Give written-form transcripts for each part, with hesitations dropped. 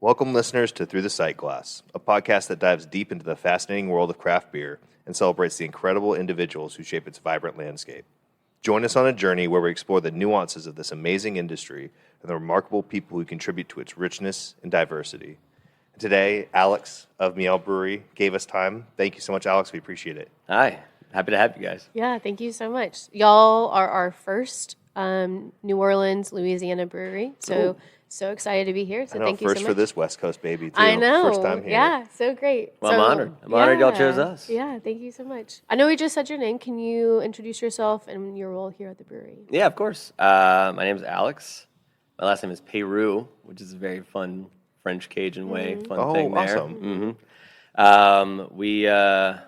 Welcome, listeners, to Thru the Sightglass, a podcast that dives deep into the fascinating world of craft beer and celebrates the incredible individuals who shape its vibrant landscape. Join us on a journey where we explore the nuances of this amazing industry and the remarkable people who contribute to its richness and diversity. Today, Alex of Miel Brewery gave us time. Thank you so much, Alex. We appreciate it. Hi. Happy to have you guys. Yeah, thank you so much. Y'all are our first New Orleans, Louisiana brewery. So excited to be here. So thank you so much. First for this West Coast baby, too. I know. First time here. Yeah, so great. Well, I'm honored. I'm honored y'all chose us. Yeah, thank you so much. I know we just said your name. Can you introduce yourself and your role here at the brewery? Yeah, of course. My name is Alex. My last name is Peru, which is a very fun French Cajun way. Fun thing there. Awesome.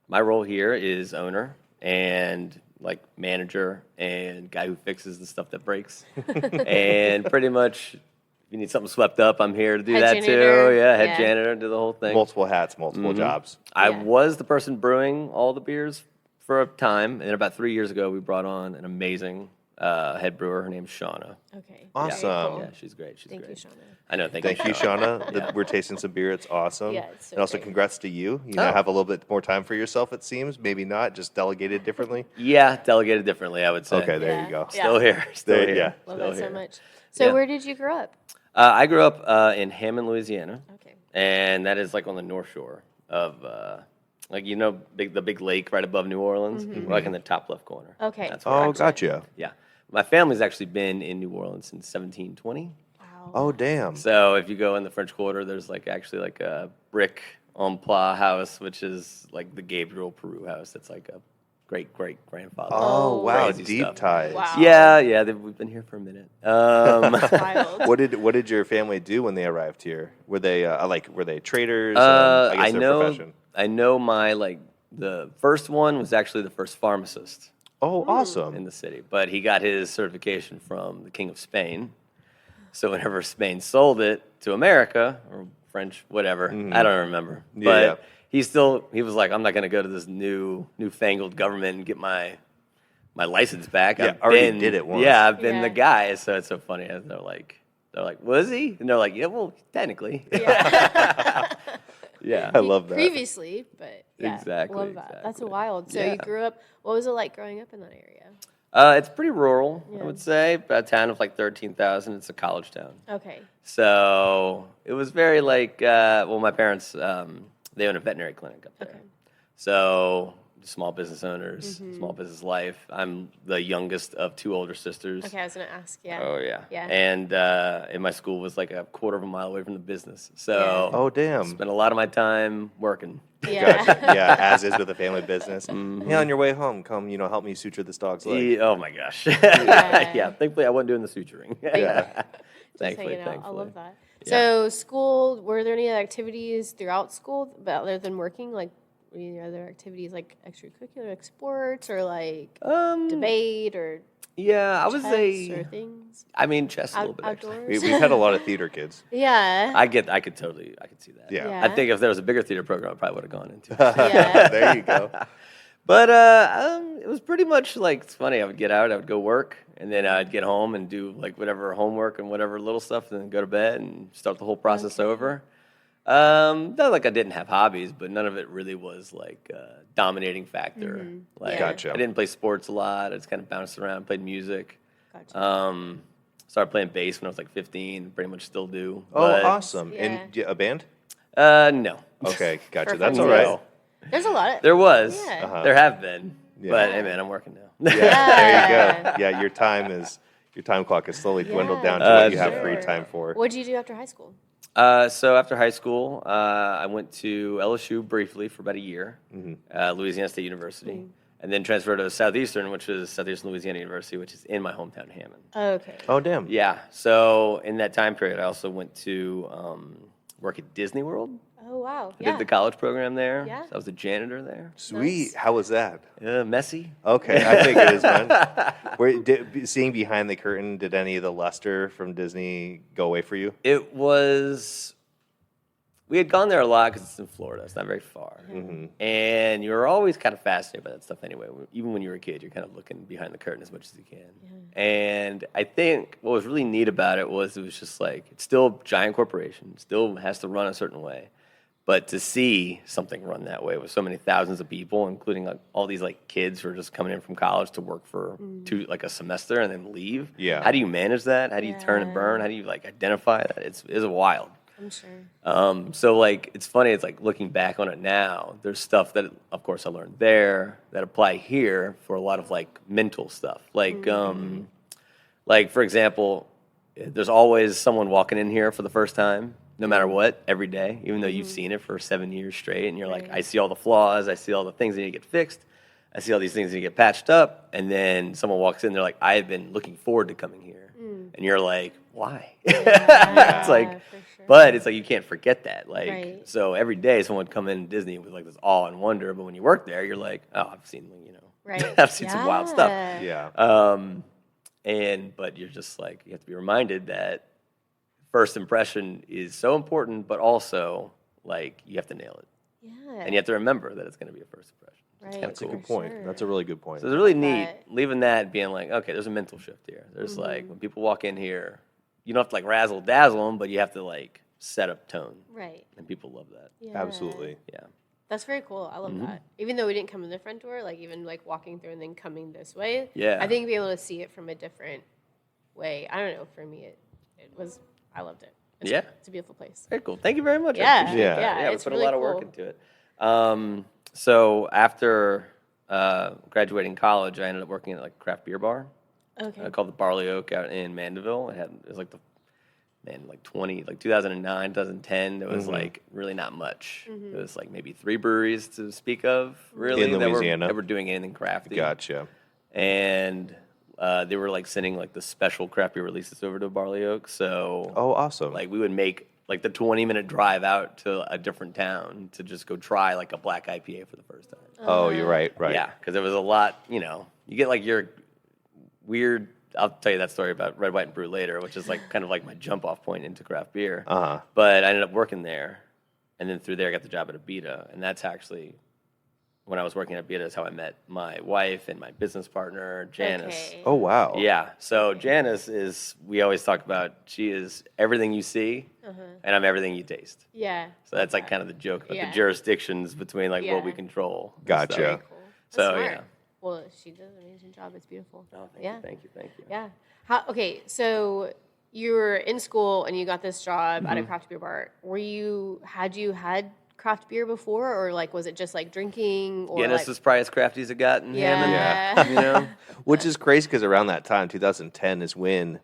My role here is owner and like manager and guy who fixes the stuff that breaks. And pretty much, if you need something swept up, I'm here to do that janitor. too. Yeah, head janitor, do the whole thing. Multiple hats, multiple jobs. I was the person brewing all the beers for a time, and about 3 years ago, we brought on an amazing head brewer. Her name's Shauna. Okay. Awesome. Cool. Yeah, she's great. She's Thank great. you, Shauna. I know. Thank Thank you, you, Shauna. We're tasting some beer. It's awesome. Yeah, it's so and also, great. congrats to you. You now have a little bit more time for yourself, it seems. Maybe not, just delegated differently. Yeah, delegated differently, I would say. Okay, there you go. Still here. Still There- here. yeah. Love Still that so here. much. So where did you grow up? I grew up in Hammond, Louisiana, Okay. and that is like on the North Shore of, the big lake right above New Orleans, like in the top left corner. Okay. That's where I Oh, grew up. gotcha. Yeah. My family's actually been in New Orleans since 1720. Wow. Oh, damn. So if you go in the French Quarter, there's actually a brick en plat house, which is like the Gabriel Peru house. That's like a great-great-grandfather. Oh, wow. Crazy Deep stuff. ties. Wow. Yeah, we've been here for a minute. Wild. What did your family do when they arrived here? Were they traders? I guess their profession. I know the first one was actually the first pharmacist Oh, awesome. in the city, but he got his certification from the King of Spain. So whenever Spain sold it to America or French, whatever, I don't remember. Yeah. But he was like, I'm not going to go to this newfangled government and get my license back. Yeah, already did it once. Yeah, I've been Yeah. the guy. So it's so funny. They're like, was he? And they're like, yeah, well, technically. Yeah. Yeah. I love that. Previously, but yeah, Exactly, love that. That's exactly. wild. So Yeah. you grew up. What was it like growing up in that area? It's pretty rural, Yeah. I would say. A town of 13,000. It's a college town. Okay. So it was very my parents, they own a veterinary clinic up there. Okay. So small business owners, small business life. I'm the youngest of two older sisters. Okay, I was gonna ask. Yeah. Oh, yeah. Yeah. And my school was like a quarter of a mile away from the business. So Oh, damn. spent a lot of my time working. Yeah. Gotcha. Yeah, as is with a family business. Yeah, on your way home, come, help me suture this dog's leg. Oh, my gosh. Yeah. Yeah, thankfully I wasn't doing the suturing. Yeah. Thankfully. Hanging out. I love that. Yeah. So school. Were there any other activities throughout school, but other than working? Like, were there other activities like extracurricular, like sports, or like debate, or Yeah, I would chess say. or things? I mean, chess a little bit. Actually. Outdoors. We've had a lot of theater kids. Yeah. I could see that. Yeah. Yeah. I think if there was a bigger theater program, I probably would have gone into it. Yeah. There you go. But it was pretty much it's funny. I would get out, I would go work, and then I'd get home and do whatever homework and whatever little stuff, and then go to bed and start the whole process over. Not I didn't have hobbies, but none of it really was a dominating factor. Yeah. Gotcha. I didn't play sports a lot. I just kind of bounced around, played music. Gotcha. Started playing bass when I was 15. Pretty much still do. Oh, but, awesome. Yeah. And a band? No. Okay, gotcha. For That's fun. all right. No. There's a lot. There was. Yeah. There have been. Yeah. But hey, man, I'm working now. Yeah, there you go. Yeah, your time clock has slowly dwindled down to what you have free time for. What did you do after high school? So after high school, I went to LSU briefly for about a year, Louisiana State University, and then transferred to Southeastern, which is Southeastern Louisiana University, which is in my hometown, Hammond. Okay. Oh, damn. Yeah. So in that time period, I also went to work at Disney World. Oh wow. I did the college program there. Yeah. So I was the janitor there. Sweet. Nice. How was that? Messy. Okay, I think it is fun. Seeing behind the curtain, did any of the luster from Disney go away for you? It was we had gone there a lot because it's in Florida. It's not very far. And you were always kind of fascinated by that stuff anyway. Even when you were a kid, you're kind of looking behind the curtain as much as you can. And I think what was really neat about it was just like, it's still a giant corporation. It still has to run a certain way. But to see something run that way with so many thousands of people, including like all these like kids who are just coming in from college to work for a semester and then leave. Yeah. How do you manage that? How do you turn and burn? How do you like identify that? It's wild. I'm sure. So like it's funny. It's like looking back on it now. There's stuff that, of course, I learned there that apply here for a lot of like mental stuff. Like for example, there's always someone walking in here for the first time. No matter what, every day, even though you've seen it for 7 years straight, and you're like, I see all the flaws, I see all the things that need to get fixed, I see all these things that need to get patched up, and then someone walks in, they're like, I've been looking forward to coming here, and you're like, why? It's like, but it's like you can't forget that, like, so every day someone would come in Disney with like this awe and wonder, but when you work there, you're like, oh, I've seen, I've seen some wild stuff, but you're just like, you have to be reminded that first impression is so important, but also, like, you have to nail it. Yeah. And you have to remember that it's going to be a first impression. Right. That's a good point. That's a really good point. So it's really neat leaving that being like, okay, there's a mental shift here. There's like, when people walk in here, you don't have to like razzle dazzle them, but you have to like set up tone. Right. And people love that. Yeah. Absolutely. Yeah. That's very cool. I love that. Even though we didn't come in the front door, like even like walking through and then coming this way. Yeah. I think being able to see it from a different way. I don't know. For me, it was. I loved it. It's a beautiful place. Very cool. Thank you very much. Yeah. Yeah, we it's put really a lot of cool. work into it. So after graduating college, I ended up working at like a craft beer bar. Okay. Called the Barley Oak out in Mandeville. It was like 2009, 2010. There was like really not much. There was like maybe 3 breweries to speak of, really, in Louisiana that were doing anything crafty. Gotcha. And they were like sending like the special craft beer releases over to Barley Oak. So awesome. like we would make like the 20-minute drive out to a different town to just go try like a black IPA for the first time. Oh, you're right. Yeah, because there was a lot, you get like your weird, I'll tell you that story about Red, White, and Brew later, which is like kind of like my jump off point into craft beer. But I ended up working there, and then through there I got the job at Abita, and that's actually, when I was working at Abita, is how I met my wife and my business partner, Janice. Okay. Oh, wow. Yeah, so Janice is, we always talk about, she is everything you see, and I'm everything you taste. Yeah. So that's like kind of the joke about the jurisdictions between like what we control. Gotcha. Very cool. That's So smart. yeah. Well, she does an amazing job. It's beautiful. Oh, thank you. Yeah. Okay, so you were in school and you got this job at a craft beer bar. Had you had craft beer before, or like was it just like drinking? Or Guinness was probably as crafty as it got in Hammond. Yeah. Which is crazy because around that time, 2010, is when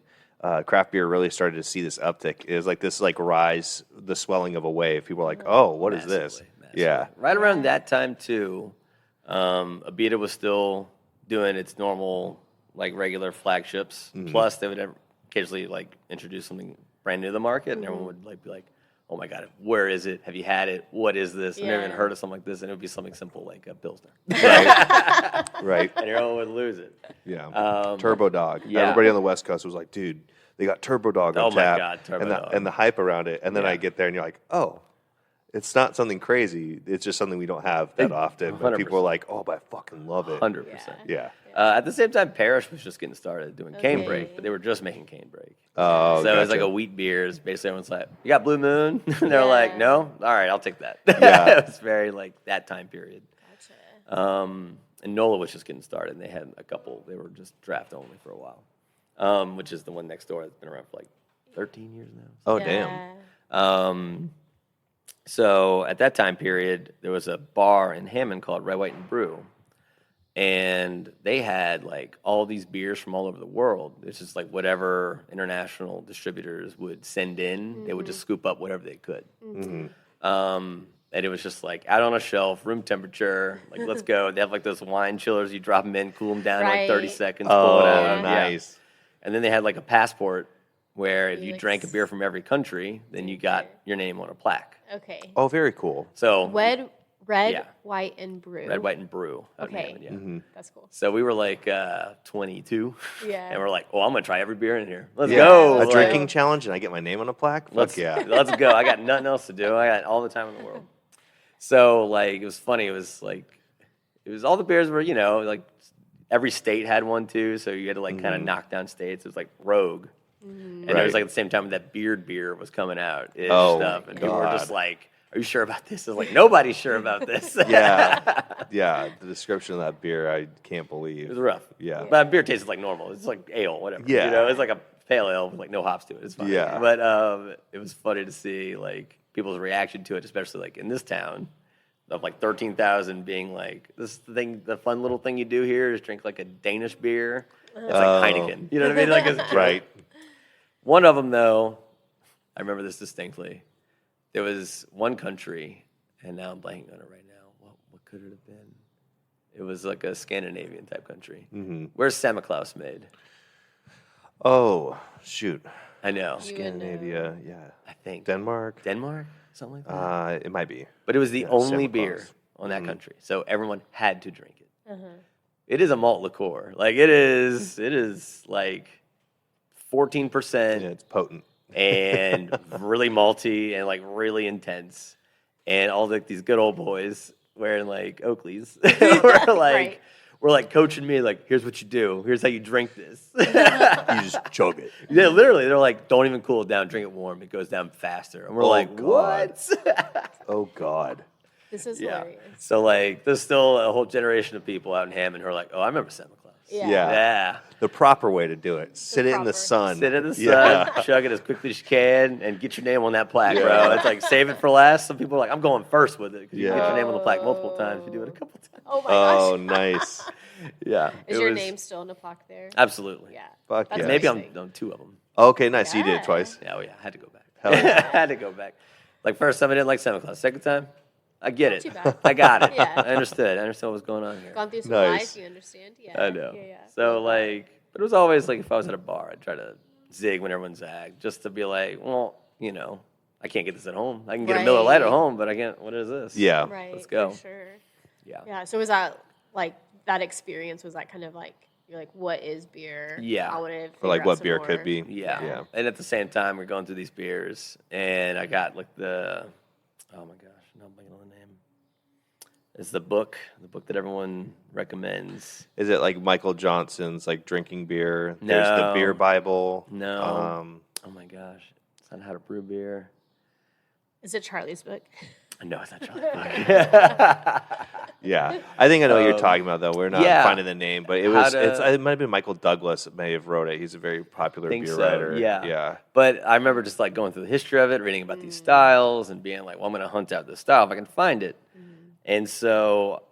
craft beer really started to see this uptick. It was like this like rise, the swelling of a wave. People were like, oh, what is this? Massively. Yeah. Right around that time too, Abita was still doing its normal like regular flagships. Plus they would occasionally like introduce something brand new to the market, and everyone would like be like, oh my God, where is it? Have you had it? What is this? I've never even heard of something like this. And it would be something simple like a Pilsner. Right. And everyone would lose it. Yeah. Turbo Dog. Yeah. Everybody on the West Coast was like, dude, they got Turbo Dog on Oh my tap. God, Turbo Dog. And the hype around it. And then I get there and you're like, oh, it's not something crazy. It's just something we don't have that often. But 100%. people are like, oh, but I fucking love it. 100%. Yeah. At the same time, Parrish was just getting started doing cane break, but they were just making cane break. Oh, So it was like gotcha. a wheat beer. Basically, everyone's like, you got Blue Moon? And they're like, no? All right, I'll take that. Yeah. It was very like that time period. Gotcha. And NOLA was just getting started, and they had a couple. They were just draft only for a while, which is the one next door that's been around for like 13 years now. Oh, damn. So at that time period, there was a bar in Hammond called Red, White, and Brew. And they had like all these beers from all over the world. It's just like whatever international distributors would send in, they would just scoop up whatever they could. And it was just like out on a shelf, room temperature. Like, let's go. They have like those wine chillers. You drop them in, cool them down in like 30 seconds, pull it out. Nice. Yeah. And then they had like a passport where if You you like drank a beer from every country, then you got your name on a plaque. Okay. Oh, very cool. So Red, Red, Yeah. white, and brew. Red, white, and brew. out in Okay. Hammond, yeah. Mm-hmm. That's cool. So we were like 22. Yeah. And we're like, oh, I'm going to try every beer in here. Let's Yeah. go. A Let's drinking go. challenge, and I get my name on a plaque? Fuck Let's, yeah. let's go. I got nothing else to do. I got all the time in the world. So, like, it was funny. It was all the beers were, like every state had one too. So you had to like kind of knock down states. It was like Rogue. And it was like at the same time that beer was coming out. Stuff. And people were just like, are you sure about this? I was like, nobody's sure about this. Yeah. Yeah. The description of that beer, I can't It believe. was rough. Yeah. But beer tastes like normal. It's like ale, whatever. Yeah. It's like a pale ale with like no hops to it. It's fine. Yeah. But it was funny to see like people's reaction to it, especially like in this town of like 13,000 being like, this thing, the fun little thing you do here is drink like a Danish beer. It's like Heineken. You know what I mean? Like it's Right. One of them though, I remember this distinctly. There was one country, and now I'm blanking on it right now. What could it have been? It was like a Scandinavian type country. Mm-hmm. Where's Samichlaus made? Oh, shoot. I know. Scandinavia, yeah. I think. Denmark? Something like that. It might be. But it was the only Samichlaus. beer on that country. So everyone had to drink it. It is a malt liqueur. Like it is like 14%. Yeah, it's potent. And really malty and like really intense, and all these good old boys wearing like Oakleys were like coaching me like, here's what you do, here's how you drink this. You just chug it. Yeah, literally, they're like, don't even cool it down, drink it warm, it goes down faster. And we're like, God. what? Oh, God. This is Yeah. hilarious. So like, there's still a whole generation of people out in Hammond who are like, oh, I remember Samichlaus. Yeah. Yeah. The proper way to do it. Sit it in the proper. sun. Sit in the sun, Yeah. chug it as quickly as you can, and get your name on that plaque, bro. It's like, save it for last. Some people are like, I'm going first with it, because you can get your name on the plaque multiple times if you do it a couple times. Oh my Oh, gosh. nice. Yeah. Is your name still in the plaque there? Absolutely. Yeah. Fuck That's yeah. Maybe I'm amazing. on two of them. Okay, nice. You did it Yeah. twice. Yeah, I had to go back. Hell yeah. I had to go back. Like, first time I didn't like Samichlaus. Second time, I get it. too bad. I got it. Yeah. I understood. I understand what was going on here. Gone through some Nice. life, you understand? Yeah. I know. Yeah. So, like, but it was always like if I was at a bar, I'd try to zig when everyone zagged, just to be like, well, I can't get this at home. I can get a Miller Lite at Right. home, but I can't. What is this? Yeah. Right. Let's go. For sure. Yeah. Yeah. So was that like that experience? Was that kind of like you're like, what is beer? Yeah. I want to. Or like what beer could be. Yeah. Yeah. And at the same time, we're going through these beers, and I got like oh my gosh, no, I'm blanking on the name. It's the book that everyone recommends. Is it like Michael Johnson's like drinking beer? There's the No. beer Bible. No. Oh my gosh, it's not how to brew beer. Is it Charlie's book? No, it's not Charlie's book. Yeah. I think I know what you're talking about though. We're not yeah. finding the name, but it might have been Michael Douglas that may have wrote it. He's a very popular Think beer so, writer. yeah. Yeah. But I remember just like going through the history of it, reading about these styles, and being like, well, I'm going to hunt out this style if I can find it. And so,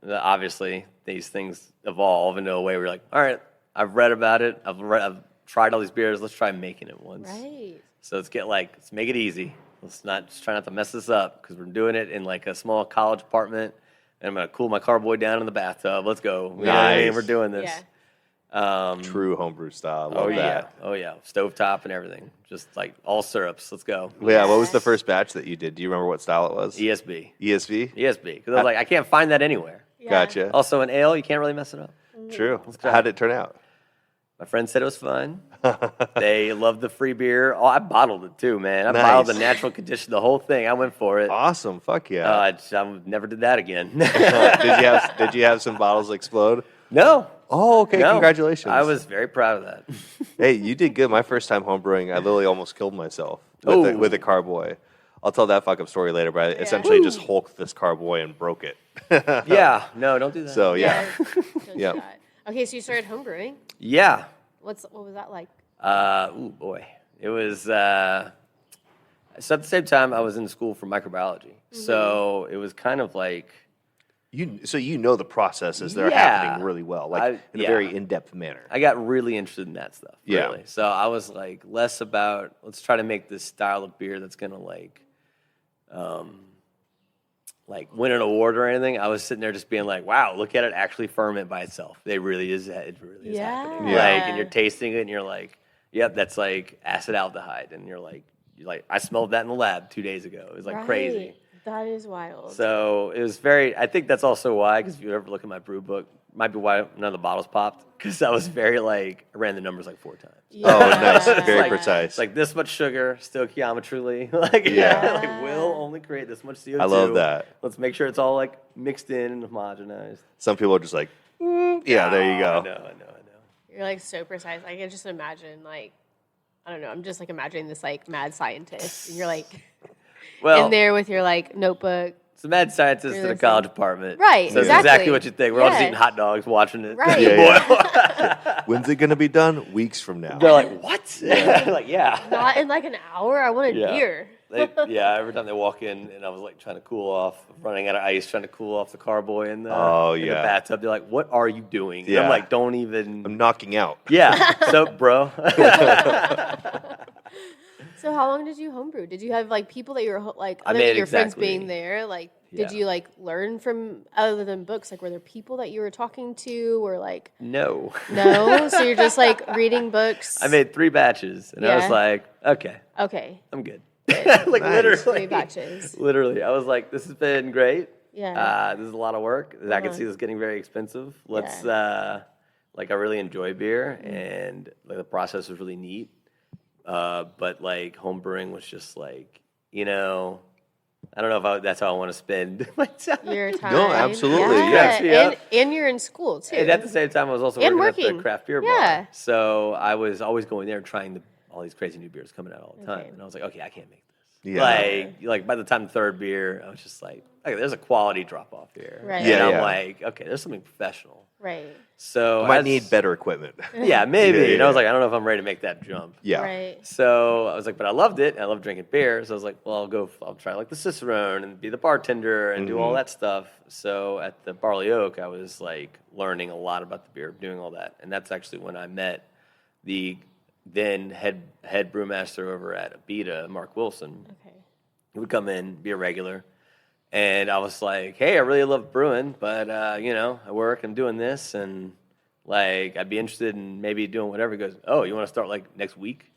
obviously, these things evolve into a way where you're like, all right, I've read about it. I've tried all these beers. Let's try making it once. Right. So let's make it easy. Let's try not to mess this up, because we're doing it in like a small college apartment, and I'm going to cool my carboy down in the bathtub. Let's go. You know what I mean? Nice. We're doing this. Yeah. True homebrew style. Love Oh Right. yeah, that. oh yeah, stovetop and everything. Just like all syrups. Let's go. Yeah. What was the Yes. first batch that you did? Do you remember what style it was? ESB, ESV? because I was like, I can't find that anywhere. Yeah. Gotcha. Also, an ale, you can't really mess it up. True. go. How did it turn out? My friend said it was fun. They loved the free beer. Oh, I bottled it too, man. I Nice. bottled the natural condition, the whole thing. I went for it. Awesome. Fuck yeah. I never did that again. Did you have some bottles explode? No. Oh, okay. No. Congratulations. I was very proud of that. Hey, you did good. My first time homebrewing, I literally almost killed myself Ooh. with a carboy. I'll tell that fuck up story later, but I essentially just hulked this carboy and broke it. Yeah. No, don't do that. So yeah. Don't do Yep. that. Okay, so you started homebrewing. Yeah. What was that like? Ooh, boy. It was, so at the same time, I was in school for microbiology. So it was kind of like, So you know the processes that are Yeah. happening really well, like in a yeah. very in-depth manner. I got really interested in that stuff, Yeah. really. So I was like, less about, let's try to make this style of beer that's going to like win an award or anything. I was sitting there just being like, wow, look at it actually ferment by itself. It really is happening. Yeah. Like, and you're tasting it and you're like, yep, that's like acetaldehyde. And you're like, I smelled that in the lab 2 days ago. It was like crazy. That is wild. So it was I think that's also why, because if you ever look at my brew book, might be why none of the bottles popped, because I was very I ran the numbers like 4 times. Oh, nice. Very Like- precise. It's like this much sugar, stoichiometrically. Yeah. We'll only create this much CO2. I love that. Let's make sure it's all like mixed in and homogenized. Some people are just like, yeah, there you I go. know. You're like so precise. I can just imagine like, I don't know. I'm just like imagining this like mad scientist. And you're like Well, in there with your like notebook. it's a mad scientist in a college apartment. Right, So it's exactly. exactly what you think. We're all just Yeah. eating hot dogs, watching it Right. Yeah, When's it going to be done? Weeks from now. They're like, what? Like, yeah. Not in like an hour. I want a Yeah. beer. Every time they walk in, and I was like trying to cool off, running out of ice, trying to cool off the carboy in the bathtub. They're like, "What are you doing?" And Yeah. I'm like, "Don't even." I'm knocking out. Yeah. So, bro. So how long did you homebrew? Did you have like people that you were like I other made than your friends exactly- being there? Like, did Yeah. you like learn from other than books? Like, were there people that you were talking to, or like No. no? So you're just like reading books. I made 3 batches, and I was Yeah. like, "Okay, okay, I'm good." Like Nice. 3 batches. Literally, I was like, "This has been great. Yeah. This is a lot of work. I can see this getting very expensive. Let's like I really enjoy beer, and like the process was really neat. But like home brewing was just like, I don't know if that's how I want to spend my time. Your time. No, absolutely, yeah. And you're in school too. And at the same time, I was also And working at working. the craft beer Yeah. bar. So I was always going there and trying all these crazy new beers coming out all the time. Okay. And I was like, okay, I can't make this. Yeah. Like by the time the 3rd beer, I was just like, okay, there's a quality drop off here. Right. And Yeah, I'm yeah. like, okay, there's something professional. right. So I might as- need better equipment. Yeah, maybe. Yeah, And I was yeah. like, I don't know if I'm ready to make that jump. Yeah. Right. So I was like, but I loved it. And I love drinking beer. So I was like, well, I'll try like the Cicerone and be the bartender and do all that stuff. So at the Barley Oak, I was like learning a lot about the beer, doing all that. And that's actually when I met the then head brewmaster over at Abita, Mark Wilson. Okay. He would come in, be a regular. And I was like, hey, I really love brewing, but, I work, I'm doing this, and, like, I'd be interested in maybe doing whatever. He goes, oh, you want to start, like, next week?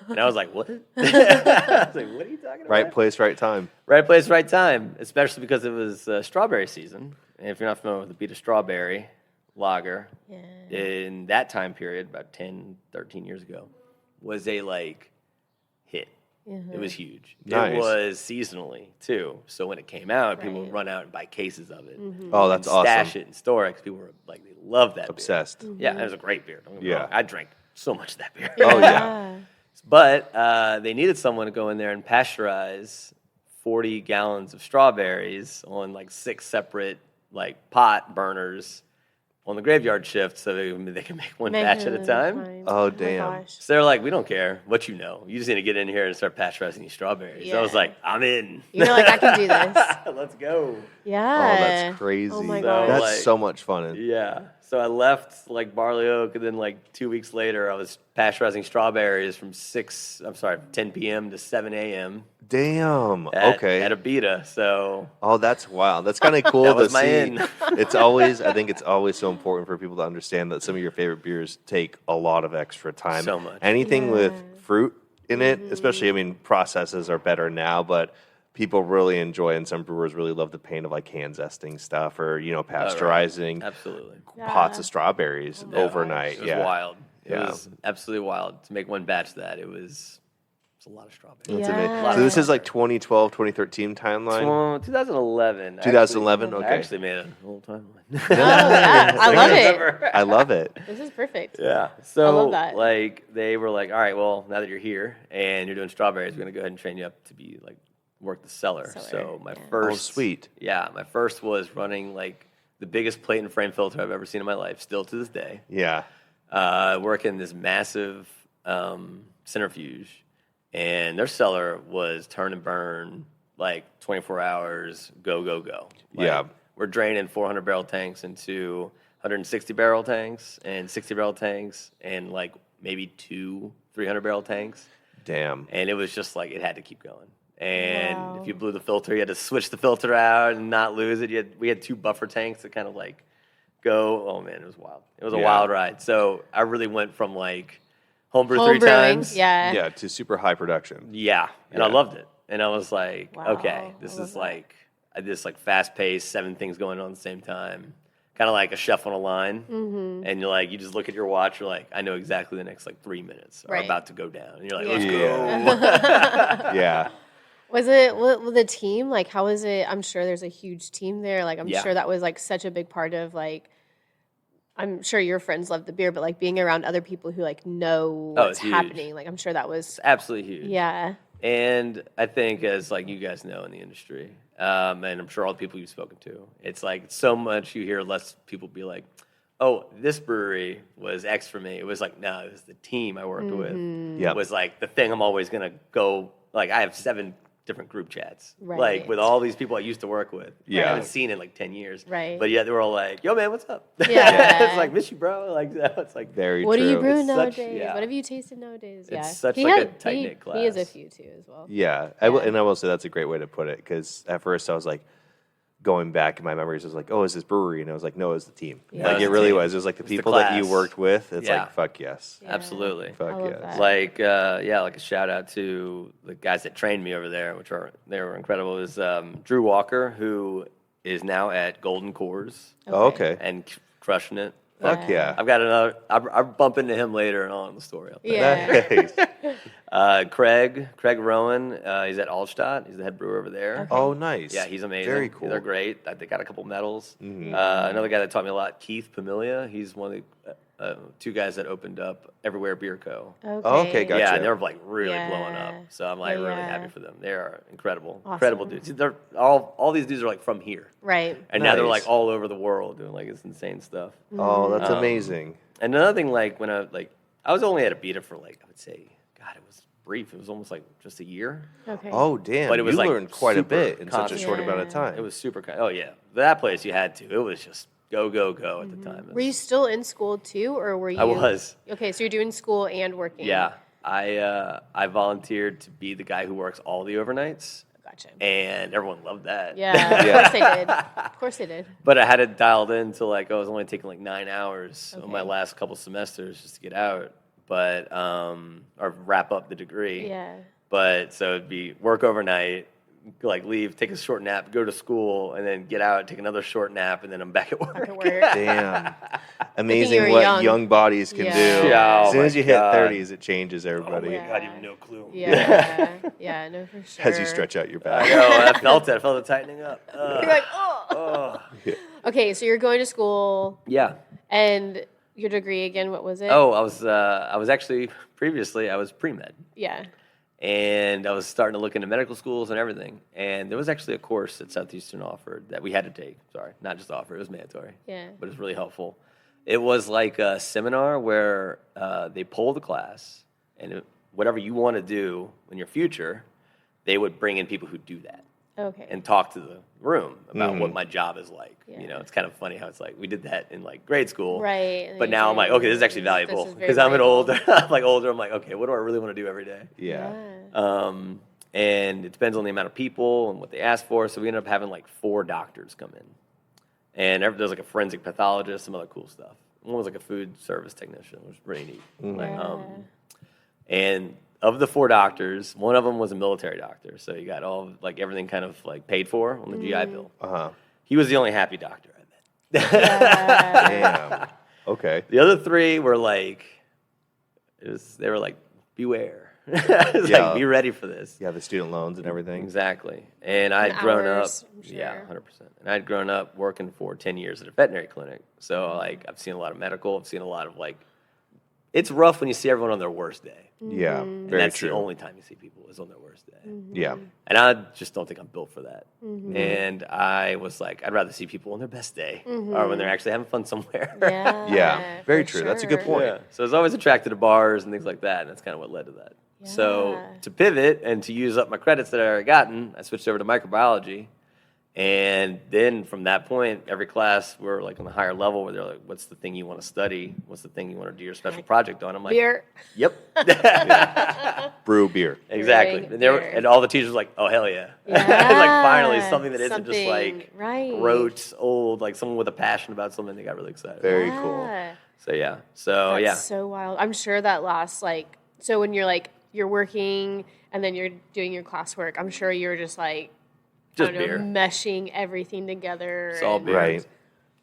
And I was like, what? I was like, what are you talking about? Right place, right time. Right place, right time, especially because it was strawberry season. And if you're not familiar with the Abita strawberry lager, Yeah. in that time period, about 10, 13 years ago, was a, like, hit. It was huge. Nice. It was seasonally too. So when it came out, people would Right. run out and buy cases of it. Oh, that's and stash awesome. it and store it because people were like, they love that Obsessed. beer. Yeah, it was a great beer. Don't get me Yeah. wrong. I drank so much of that beer. Oh, yeah. But they needed someone to go in there and pasteurize 40 gallons of strawberries on like 6 separate like pot burners on the graveyard shift so they can make one batch at a time. Oh, my damn. gosh. So they're like, we don't care what you know. You just need to get in here and start pasteurizing these strawberries. I was Yeah. like, I'm in. You're like, I can do this. Let's go. Yeah. Oh, that's crazy. Oh my So, gosh. That's like- so much fun. Yeah. So I left like Barley Oak, and then like 2 weeks later, I was pasteurizing strawberries from 10 p.m. to 7 a.m. Damn. at Okay. Abita. So Oh, that's wild. That's kind of cool That to was my see. in. I think it's always so important for people to understand that some of your favorite beers take a lot of extra time. So much. Anything Yeah. with fruit in it, especially, I mean, processes are better now, but people really enjoy, and some brewers really love the pain of like hand zesting stuff or, pasteurizing absolutely. pots of strawberries Yeah. overnight. It was Yeah. wild. It Yeah. was absolutely wild to make one batch of that. It was a lot of strawberries. That's Yeah. amazing. So this is like 2012, 2013 timeline? 2011. 2011, I okay. actually made a whole timeline. Oh, yeah. I love it. I love it. This is perfect. Yeah. So love that. like they were like, all right, well, now that you're here and you're doing strawberries, we're gonna go ahead and train you up to be like work the cellar. Cellar, So my yeah. first Oh, sweet. Yeah, my first was running like the biggest plate and frame filter I've ever seen in my life, still to this day. Yeah. Working this massive centrifuge, and their cellar was turn and burn like 24 hours, go, go, go. Like, Yeah. We're draining 400 barrel tanks into 160 barrel tanks and 60 barrel tanks and like maybe 300 barrel tanks. Damn. And it was just like it had to keep going. And Wow. if you blew the filter, you had to switch the filter out and not lose it. We had 2 buffer tanks that kind of like go. Oh man, it was wild. It was a Yeah. wild ride. So I really went from like homebrew Home 3 brewing. times. Yeah. Yeah, to super high production. Yeah. And I Yeah. loved it. And I was like, Wow, okay, I this love is that. like this like fast paced, 7 things going on at the same time, kind of like a chef on a line. Mm-hmm. And you're like, you just look at your watch, you're like, I know exactly the next like 3 minutes are Right. about to go down. And you're like, Yeah. let's go. Yeah. Was it with the team? Like, how was it? I'm sure there's a huge team there. Like, I'm Yeah. sure that was like such a big part of like. I'm sure your friends love the beer, but like being around other people who like know what's it's huge. happening. Like, I'm sure that was. It's absolutely huge. Yeah. And I think, as like you guys know in the industry, and I'm sure all the people you've spoken to, it's like so much you hear less people be like, "Oh, this brewery was X for me." It was like, no, it was the team I worked with. Yep. Was like the thing I'm always gonna go. Like I have 7 different group chats, Right. like with all these people I used to work with. Yeah. I haven't seen in like 10 years. Right. But yet they were all like, "Yo, man, what's up?" Yeah. It's like, "Miss you, bro." Like it's like Very What true. are you brewing It's such- nowadays? yeah. What have you tasted nowadays? Yeah. such He like had- a tight-knit He is a class. few too as well. Yeah. Yeah. And I will say that's a great way to put it, because at first I was like, going back in my memories, I was like, oh, is this brewery? And I was like, no, it was the team. Yeah. Like, It was it the really team. was. It was like the It was the people that you class. worked with. It's Yeah. like, fuck yes. Yeah. Absolutely. Fuck I love yes. that. Like like a shout out to the guys that trained me over there, they were incredible. Is Drew Walker, who is now at Golden Cores Oh, okay. and crushing it. Fuck yeah. I've got another. I'll bump into him later on in the story. I'll tell you. Yeah. Nice. Craig Rowan, he's at Altstadt. He's the head brewer over there. Oh, nice. Yeah, he's amazing. Very cool. They're great. They got a couple medals. Mhm. Another guy that taught me a lot, Keith Pamilia. He's one of the 2 guys that opened up Everywhere Beer Co. Okay, gotcha. Yeah, and they're like really Yeah. blowing up. So I'm like Yeah, really yeah. happy for them. They are incredible, Awesome. incredible dudes. They're all these dudes are like from here, Right. and now they're Nice. like all over the world doing like this insane stuff. Oh, that's Um, amazing. And another thing, like when I was only at Abita for like I would say, God, it was brief. It was almost like just a year. Okay. Oh, damn. But it was, you like, learned quite a super bit in such a constant. short amount of Yeah. time. It was super. Oh yeah, that place you had to. It was just go at the time. It Were you was- still in school too, or were you? I was. Okay, so you're doing school and working. Yeah, I volunteered to be the guy who works all the overnights, Gotcha. and everyone loved that. Yeah. Yeah. Of course they did. Of course they did. But I had it dialed in to like I was only taking like 9 hours on my Okay. last couple semesters just to get out, but or wrap up the degree. Yeah. But so it'd be work overnight, like leave, take a short nap, go to school, and then get out, take another short nap, and then I'm back at work. Back at work. Damn. you Amazing were what young bodies can Yeah. do. Yeah, As soon oh as my you hit God. 30s, it changes Oh everybody. my Yeah. God, you have no clue. Yeah. Yeah. No, for sure. As you stretch out your I back. know, I felt it. I felt it tightening up. You're like, oh. Oh. Okay, so you're going to school, Yeah. and your degree again. What was it? Oh, I was actually previously I was pre-med. Yeah. And I was starting to look into medical schools and everything. And there was actually a course that Southeastern offered that we had to take. Sorry, not just offer, it was mandatory. Yeah. But it was really helpful. It was like a seminar where they poll the class, and whatever you want to do in your future, they would bring in people who do that Okay. and talk to the room about what my job is like. Yeah. You know, it's kind of funny how it's like we did that in like grade school. Right. and But you now I'm did- like, okay, this is actually this valuable is very because I'm an valuable. older, I'm like older. I'm like, okay, what do I really want to do every day? Yeah. And it depends on the amount of people and what they ask for. So we ended up having like 4 doctors come in, and there's like a forensic pathologist, some other cool stuff. One was like a food service technician, which was pretty neat. Like, and of the 4 doctors, one of them was a military doctor, so you got all like everything kind of like paid for on the GI Bill. Uh-huh. He was the only happy doctor I met. Damn. Okay. The other 3 were like, they were like, beware. It's Yeah. like, be ready for this. Yeah, the student loans and everything. Exactly. And I'd grown up, hours, I'm sure. yeah, 100%. And I'd grown up working for 10 years at a veterinary clinic. So like, I've seen a lot of medical. I've seen a lot of like, it's rough when you see everyone on their worst day. Yeah, And very that's true. the only time you see people is on their worst day. Yeah. And I just don't think I'm built for that. And I was like, I'd rather see people on their best day or when they're actually having fun somewhere. Yeah. Yeah, very for true. That's a good sure. point. Yeah. So I was always attracted to bars and things like that, and that's kind of what led to that. So Yeah. to pivot and to use up my credits that I already gotten, I switched over to microbiology. And then from that point, every class we're like on the higher level where they're like, what's the thing you want to study? What's the thing you want to do your special project on? I'm like, Beer. yep. Brew beer. Exactly. Brewing And, they were, beer. and all the teachers were like, oh, hell yeah. It's like finally something that isn't just like right. rote, old, like someone with a passion about something. They got really excited. Very cool. Yeah. So yeah. So That's yeah. so wild. I'm sure that lasts like, so when you're like, you're working and then you're doing your classwork, I'm sure you're just like, Just I don't know, beer. meshing everything together. It's all and- beer. Right.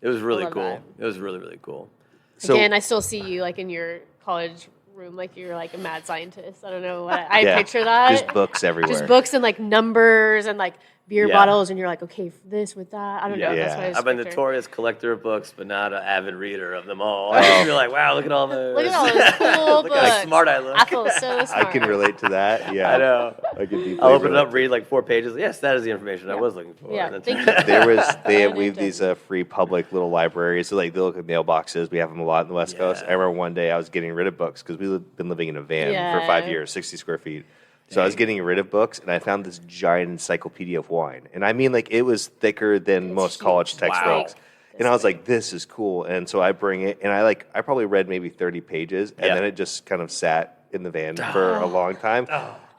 It was really love cool. that. It was really, really cool. So, Again, I still see you like in your college room, like you're like a mad scientist. I don't know what I yeah, picture that. just books everywhere. Just books and like numbers and like beer Yeah. bottles, and you're like, okay, this with that. I don't know. That's Yeah. what I just I'm a picture. notorious collector of books, but not an avid reader of them all. I just feel like, wow, look at all those. Look at all those cool Look books. how smart I look. I feel so smart. I can relate to that. Yeah, I know. I can deeply I'll open it relate up, read like 4 pages. Yes, that is the information I was looking for. Yeah, And then- thank you. There was we have Good. these free public little libraries. So like they look at mailboxes. We have them a lot in the West Coast. I remember one day I was getting rid of books because we've been living in a van for 5 Yeah. years, 60 square feet. So I was getting rid of books, and I found this giant encyclopedia of wine. And I mean, like, it was thicker than most college huge. textbooks. Wow. And I was like, this is cool. And so I bring it, and I probably read maybe 30 pages, and Yeah. then it just kind of sat in the van for a long time.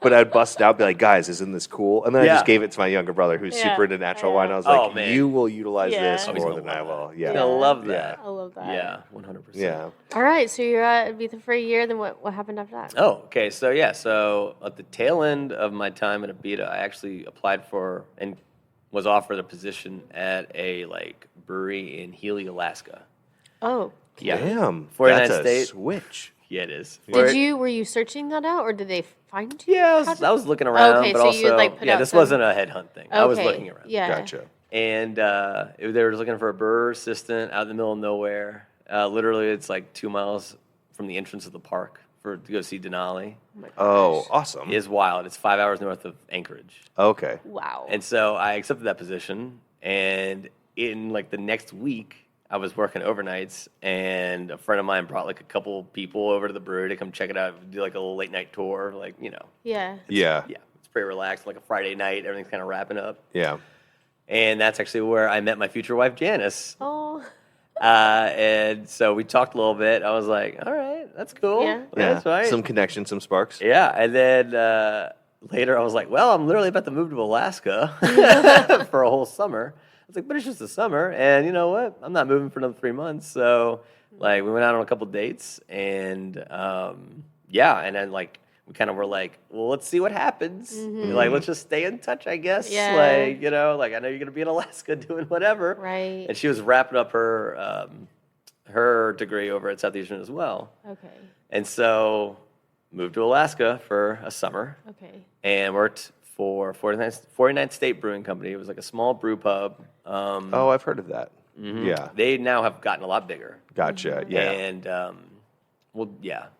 But I'd bust it out, be like, guys, isn't this cool? And then I Yeah. just gave it to my younger brother, who's Yeah. super into natural Yeah. wine. I was Oh, like, man. you will utilize Yeah. this Oh, he's more gonna than I love will. that. Yeah. You're going to love Yeah. that. I love that. Yeah, 100%. Yeah. All right, so you're at Ibiza for a year. Then what happened after that? Oh, okay. So at the tail end of my time at Abita, I actually applied for and was offered a position at a brewery in Healy, Alaska. Oh, Yeah. Damn. 49 That's a state. switch. Yeah, it is. were you searching that out, or did they find you? Yeah, I was looking around, Okay, but so also you, like, put out this some- wasn't a headhunt thing. I was Okay, looking around. Yeah. Gotcha. And they were just looking for a brewer assistant out in the middle of nowhere. Literally, it's like 2 miles from the entrance of the park to go see Denali. Oh, awesome. It is wild. It's 5 hours north of Anchorage. Okay. Wow. And so I accepted that position, and in the next week, I was working overnights, and a friend of mine brought a couple people over to the brewery to come check it out, do a little late night tour, yeah. Yeah. yeah, it's pretty relaxed, like a Friday night, everything's kind of wrapping up. Yeah. And that's actually where I met my future wife, Janice. Oh. And so we talked a little bit. I was like, all right, that's cool. Yeah. That's right. Some connection, some sparks. Yeah, and then later I was like, well, I'm literally about to move to Alaska for a whole summer. I was like, but it's just the summer, and you know what? I'm not moving for another 3 months. So we went out on a couple dates, and and then we kind of were like, well, let's see what happens. Let's just stay in touch, I guess. Yeah. I know you're gonna be in Alaska doing whatever. Right. And she was wrapping up her her degree over at Southeastern as well. Okay. And so moved to Alaska for a summer Okay. and worked for 49th State Brewing Company. It was like a small brew pub. Oh, I've heard of that. Yeah. They now have gotten a lot bigger. Gotcha. Yeah. And,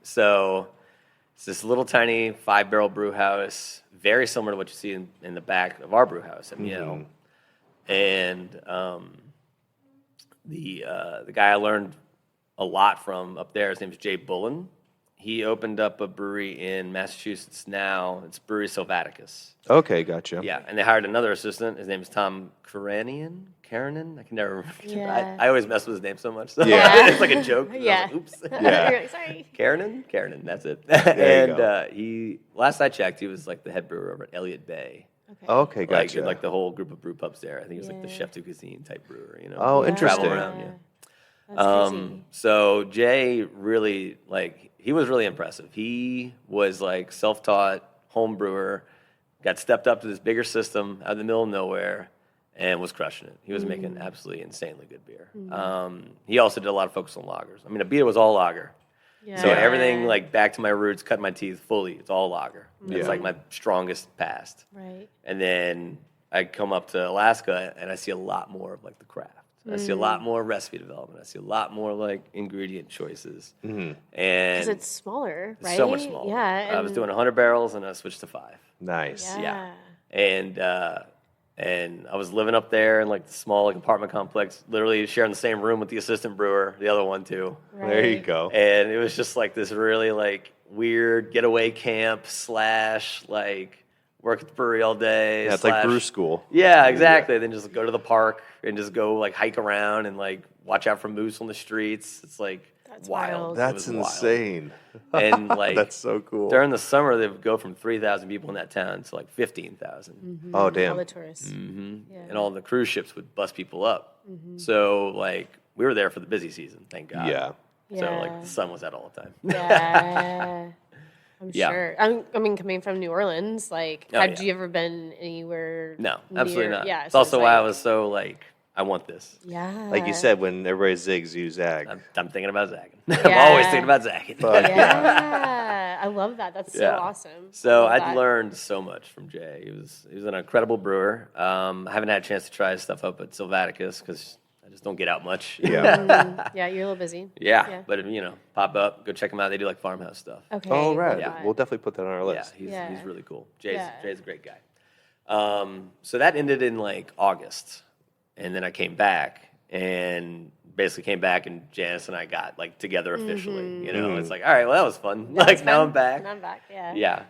so it's this little tiny 5-barrel brew house, very similar to what you see in the back of our brew house at Miel. And the guy I learned a lot from up there, his name is Jay Bullen. He opened up a brewery in Massachusetts now. It's Brewery Sylvaticus. Okay, gotcha. Yeah, and they hired another assistant. His name is Tom Karanen. I can never remember. Yeah. I always mess with his name so much. So Yeah. it's like a joke. I was Yeah. like, oops. Yeah. You're like, sorry. Karanen, that's it. There you And he, last I checked, he was the head brewer over at Elliott Bay. Okay, gotcha. Like the whole group of brew pubs there. I think he was like the Yeah. chef de cuisine type brewer. Oh, Travel interesting. around, yeah. That's crazy. So Jay really he was really impressive. He was self-taught home brewer, got stepped up to this bigger system out in the middle of nowhere, and was crushing it. He was making absolutely insanely good beer. He also did a lot of focus on lagers. I mean, Abita was all lager. Yeah. So everything back to my roots, cut my teeth fully. It's all lager. It's Yeah. my strongest past. Right. And then I come up to Alaska and I see a lot more of the craft. I see a lot more recipe development. I see a lot more ingredient choices. And Because it's smaller, right? so much smaller. Yeah. I was doing 100 barrels and I switched to 5. Nice. Yeah. And I was living up there in the small apartment complex, literally sharing the same room with the assistant brewer, the other one too. There you Right. go. And it was just this really weird getaway camp / work at the brewery all day. Yeah, it's like brew school. Yeah, exactly. Then just go to the park and just go hike around and watch out for moose on the streets. It's That's wild. wild. It That's was wild. insane. And That's so cool. during the summer, they would go from 3,000 people in that town to 15,000. Oh, All damn. the tourists. Mm-hmm. Yeah. And all the cruise ships would bus people up. So we were there for the busy season, thank God. Yeah. So Yeah. the sun was out all the time. Yeah. I'm Yeah. sure. I mean, coming from New Orleans, like, Oh, had yeah. you ever been anywhere? No, absolutely near, not. Yeah, It's so also why I like, was so like, I want this. yeah, Like you said, when everybody zigs, you zag. I'm thinking about zagging. I'm always thinking about zagging. Fuck yeah, I love that. That's so Yeah. awesome. So Love I'd that. learned so much from Jay. He was an incredible brewer. I haven't had a chance to try his stuff up at Sylvaticus because I just don't get out much. Yeah. Yeah, you're a little busy. Yeah. But pop up, go check them out. They do like farmhouse stuff. Okay. Oh, love right. that. We'll definitely put that on our list. Yeah, he's really cool. Jay's Yeah. a great guy. So that ended in like August, and then I came back and basically came back, and Janice and I got like together officially. It's like, all right, well that was fun. That was now fun. I'm back. Now I'm back. Yeah. Yeah.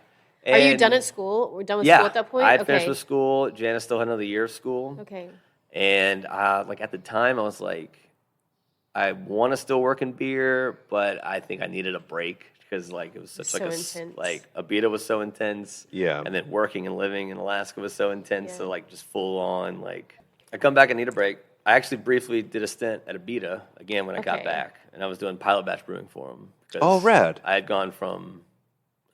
Are you And- done at school? We're done with Yeah, school at that point. I had Okay. finished with school. Janice still had another year of school. Okay. And like at the time, I was like, I want to still work in beer, but I think I needed a break because like it was such like intense. like Abita was so intense. Yeah. And then working and living in Alaska was so intense. Yeah. So like just full on like I come back, I need a break. I actually briefly did a stint at Abita again when I got Okay. back, and I was doing pilot batch brewing for them. Oh, rad. I had gone from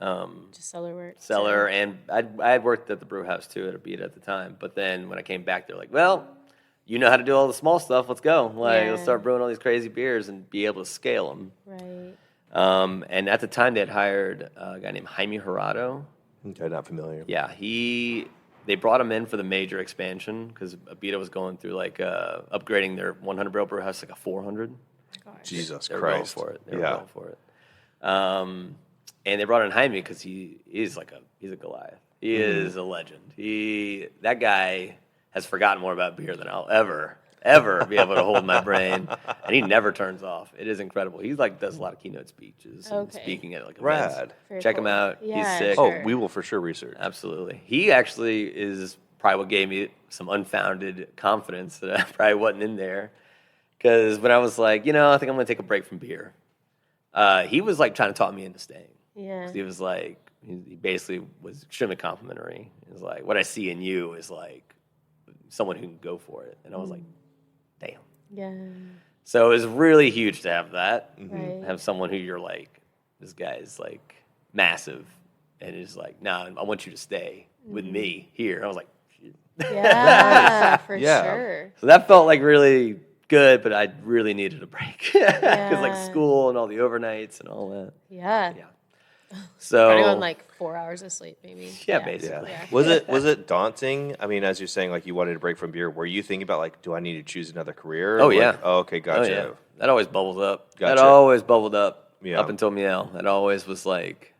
Just cellar work. cellar, and I had worked at the brew house too at Abita at the time. But then when I came back, they're like, "Well, you know how to do all the small stuff. Let's go. Like, let's Yeah. start brewing all these crazy beers and be able to scale them." Right. And at the time, they had hired a guy named Jaime Jurado. Okay, not familiar. Yeah, they brought him in for the major expansion because Abita was going through like upgrading their 100 barrel brew house like a 400. Jesus They were going Christ. for it. They were going for it. And they brought in Jaime because he's a Goliath. He is a legend. That guy has forgotten more about beer than I'll ever be able to hold in my brain, and he never turns off. It is incredible. He like does a lot of keynote speeches and Okay. speaking at like Rad. events. Very Check him cool. out. He's Yeah, sick. Oh, sure. we will for sure research. Absolutely. He actually is probably what gave me some unfounded confidence that I probably wasn't in there. Because when I was like, I think I'm going to take a break from beer, he was like trying to talk me into staying. Yeah. He was like, he basically was extremely complimentary. He was like, what I see in you is like someone who can go for it. And I was like, damn. Yeah. So it was really huge to have that. Right. Have someone who you're like, this guy is like massive and is like, nah, I want you to stay with me here. I was like, shit. Yeah, for Yeah. sure. So that felt like really good, but I really needed a break because like Yeah. school and all the overnights and all that. Yeah. Yeah. So Running on like 4 hours of sleep, maybe. yeah, basically. Yeah. Was it daunting? I mean, as you're saying, like you wanted a break from beer. Were you thinking about like, do I need to choose another career? Oh, Like, yeah. oh, okay, gotcha. Oh, yeah. That always bubbles up. That Gotcha. always bubbled up Yeah. up until Miel. That always was like,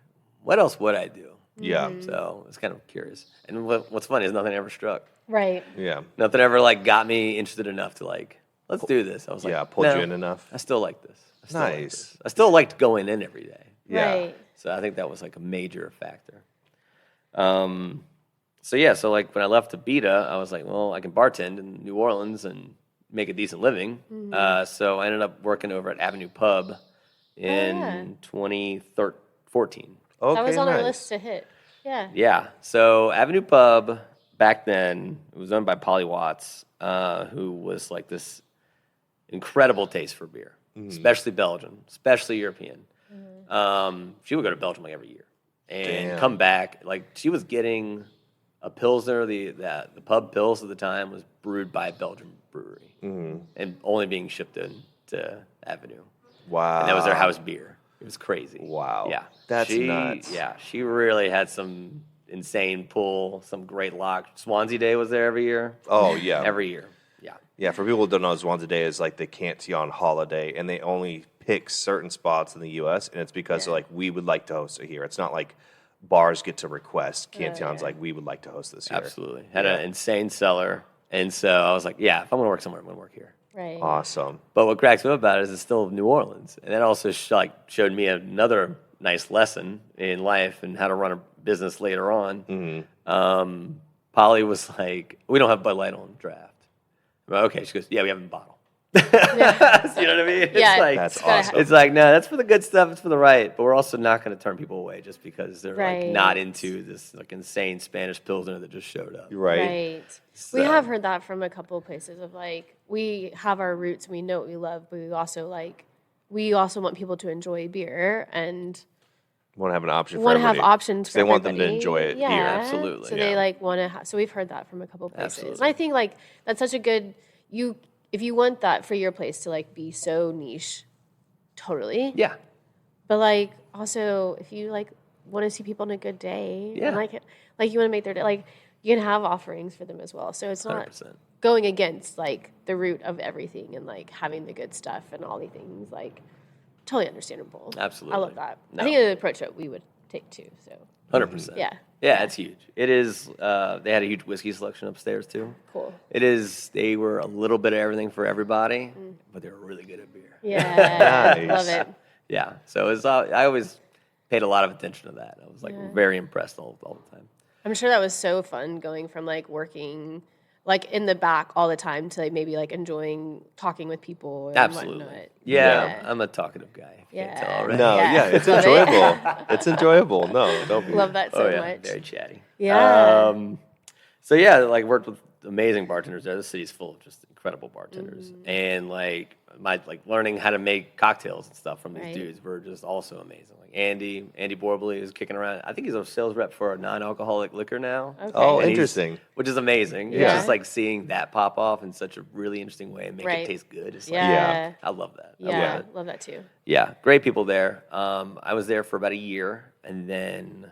what else would I do? Yeah. So I was kind of curious. And what's funny is nothing ever struck. Right. Yeah. Nothing ever like got me interested enough to like, let's do this. I was like, Yeah. Pulled no, you in enough. I still like this. I still like Nice. this. I still liked going in every day. Yeah. Right. So I think that was like a major factor. So like when I left Abita, I was like, well, I can bartend in New Orleans and make a decent living. So I ended up working over at Avenue Pub in 2014. Okay, That was on our nice. list to hit. Yeah. Yeah. So Avenue Pub back then, it was owned by Polly Watts, who was like this incredible taste for beer, especially Belgian, especially European. She would go to Belgium like every year and Damn. come back. Like she was getting a Pilsner, the pub Pils at the time was brewed by a Belgian brewery and only being shipped in to Avenue. Wow. And that was their house beer. It was crazy. Wow. Yeah. That's she, nuts. Yeah. She really had some insane pull, some great lock. Swansea Day was there every year. Oh, yeah. Every year. Yeah. Yeah, for people who don't know, Swansea Day is like the Cantillon holiday, and they only pick certain spots in the U.S., and it's because they're like, we would like to host it here. It's not like bars get to request. Cantillon's like, we would like to host this here. Absolutely. Had an insane cellar. And so I was like, yeah, if I'm going to work somewhere, I'm going to work here. Right. Awesome. But what cracks me up about it is it's still New Orleans. And that also showed me another nice lesson in life and how to run a business later on. Polly was like, we don't have Bud Light on draft. I'm like, okay. She goes, yeah, we have it in bottle. You know what I mean? It's Yeah, like, That's gotta awesome. it's like, no, that's for the good stuff. It's for the right. But we're also not going to turn people away just because they're like Right. not into this like insane Spanish Pilsner that just showed up. You're right. Right. We have heard that from a couple of places of like, we have our roots, we know what we love, but we also want people to enjoy beer and Want to have an option for want to have everybody. options for They want them to everybody. enjoy it Yeah, here. Absolutely. So Yeah. they like want to. So we've heard that from a couple places, Absolutely. and I think like that's such a good. If you want that for your place to like be so niche, totally. Yeah. But like also, if you like want to see people on a good day, Yeah. and like you want to make their day, like you can have offerings for them as well. So it's not 100%. going against like the root of everything and like having the good stuff and all these things. Like totally understandable. Absolutely. I love that. No. I think it's an approach that we would take too. So 100%. yeah. Yeah, it's huge. It is. They had a huge whiskey selection upstairs too. Cool. It is. They were a little bit of everything for everybody, but they were really good at beer. Yeah. Nice. Love it. Yeah. So it's. I always paid a lot of attention to that. I was like very impressed all the time. I'm sure that was so fun going from like working like in the back all the time to like maybe like enjoying talking with people and Absolutely. whatnot. Yeah, I'm a talkative guy. If you can't Yeah. tell already. No, Yeah. yeah, it's Love it. enjoyable. It's enjoyable. No, don't be. Love that so Oh yeah, much. very chatty. Yeah. So yeah, like worked with amazing bartenders there. The city's full of just incredible bartenders, Mm-hmm. and like learning how to make cocktails and stuff from these Right. dudes were just also amazing. Like Andy Borbley is kicking around. I think he's a sales rep for a non-alcoholic liquor now. Okay. Oh, And he's- interesting. Which is amazing. It's Yeah. just like seeing that pop off in such a really interesting way and make Right. it taste good. It's Yeah. Yeah. I love that. I Yeah. love it. Love that too. Yeah, great people there. I was there for about a year, and then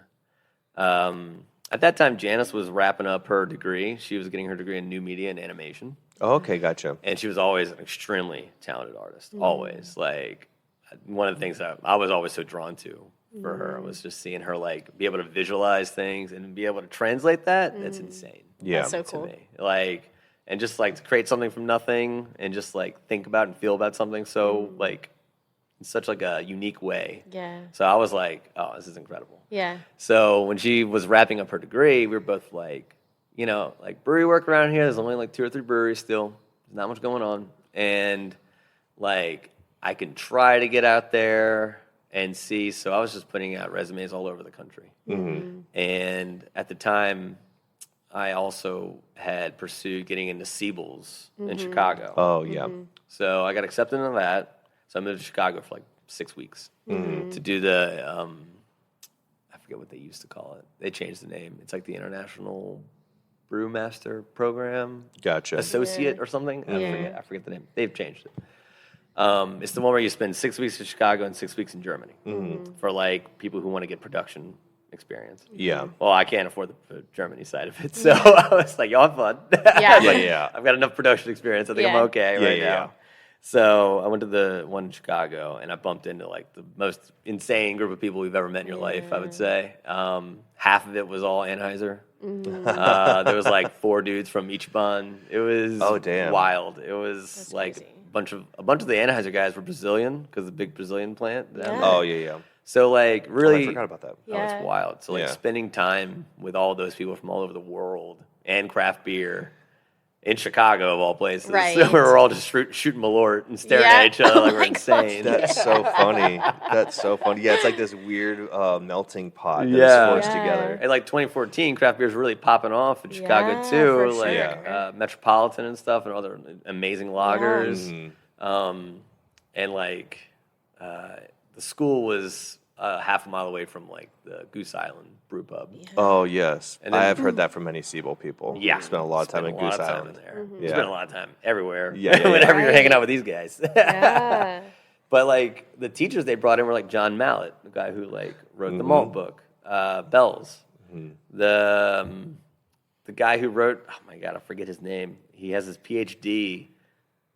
at that time, Janice was wrapping up her degree. She was getting her degree in new media and animation, Oh, okay, gotcha. and she was always an extremely talented artist. Always, like one of the things that I was always so drawn to for her was just seeing her like be able to visualize things and be able to translate that. That's insane. Yeah. That's so To cool. me, like, and just like to create something from nothing and just like think about and feel about something so like in such like a unique way. Yeah. So I was like, oh, this is incredible. Yeah. So when she was wrapping up her degree, we were both like, you know, like brewery work around here, there's only like 2 or 3 breweries still. There's not much going on. And like I can try to get out there and see. So I was just putting out resumes all over the country. And at the time, I also had pursued getting into Siebel's in Chicago. Oh, yeah. So I got accepted into that. So I moved to Chicago for like 6 weeks to do the, I forget what they used to call it. They changed the name. It's like the International Brewmaster Program Gotcha. Associate or something. Yeah. I forget the name. They've changed it. It's the one where you spend 6 weeks in Chicago and 6 weeks in Germany for like people who want to get production experience. Yeah. Well, I can't afford the Germany side of it, so I was like, y'all have fun. Yeah. Yeah, yeah. I've got enough production experience. I think I'm Yeah. okay Yeah, right yeah, now. yeah. So I went to the one in Chicago, and I bumped into like the most insane group of people you've ever met in your life, I would say. Half of it was all Anheuser. There was like 4 dudes from Ichiban. It was Oh, damn. wild. It was That's like crazy. a bunch of the Anheuser guys were Brazilian because the big Brazilian plant. Yeah. Oh, yeah, yeah. So like Oh, really, I forgot about that. that was Yeah. wild. So like Yeah. spending time with all those people from all over the world and craft beer in Chicago of all places. Right. So we were all just shooting Malort and staring Yeah. at each other Oh like my we're insane. That's so funny. That's so funny. Yeah, it's like this weird melting pot that's Yeah. forced Yeah. together. And like 2014, craft beer's really popping off in Chicago Yeah, too. for Like sure. Metropolitan and stuff and other amazing lagers. Mm-hmm. And like the school was half a mile away from like the Goose Island Brew Pub. Oh, yes. And then- I have heard that from many Siebel people. Yeah, Spent a lot of time Spent in a lot Goose of time Island. in there. Mm-hmm. Yeah. Spent a lot of time everywhere. Yeah, yeah, Whenever you're hanging Right. out with these guys. Yeah. But like the teachers they brought in were like John Mallett, the guy who like wrote the malt book, Bells. The guy who wrote, oh my god, I forget his name. He has his PhD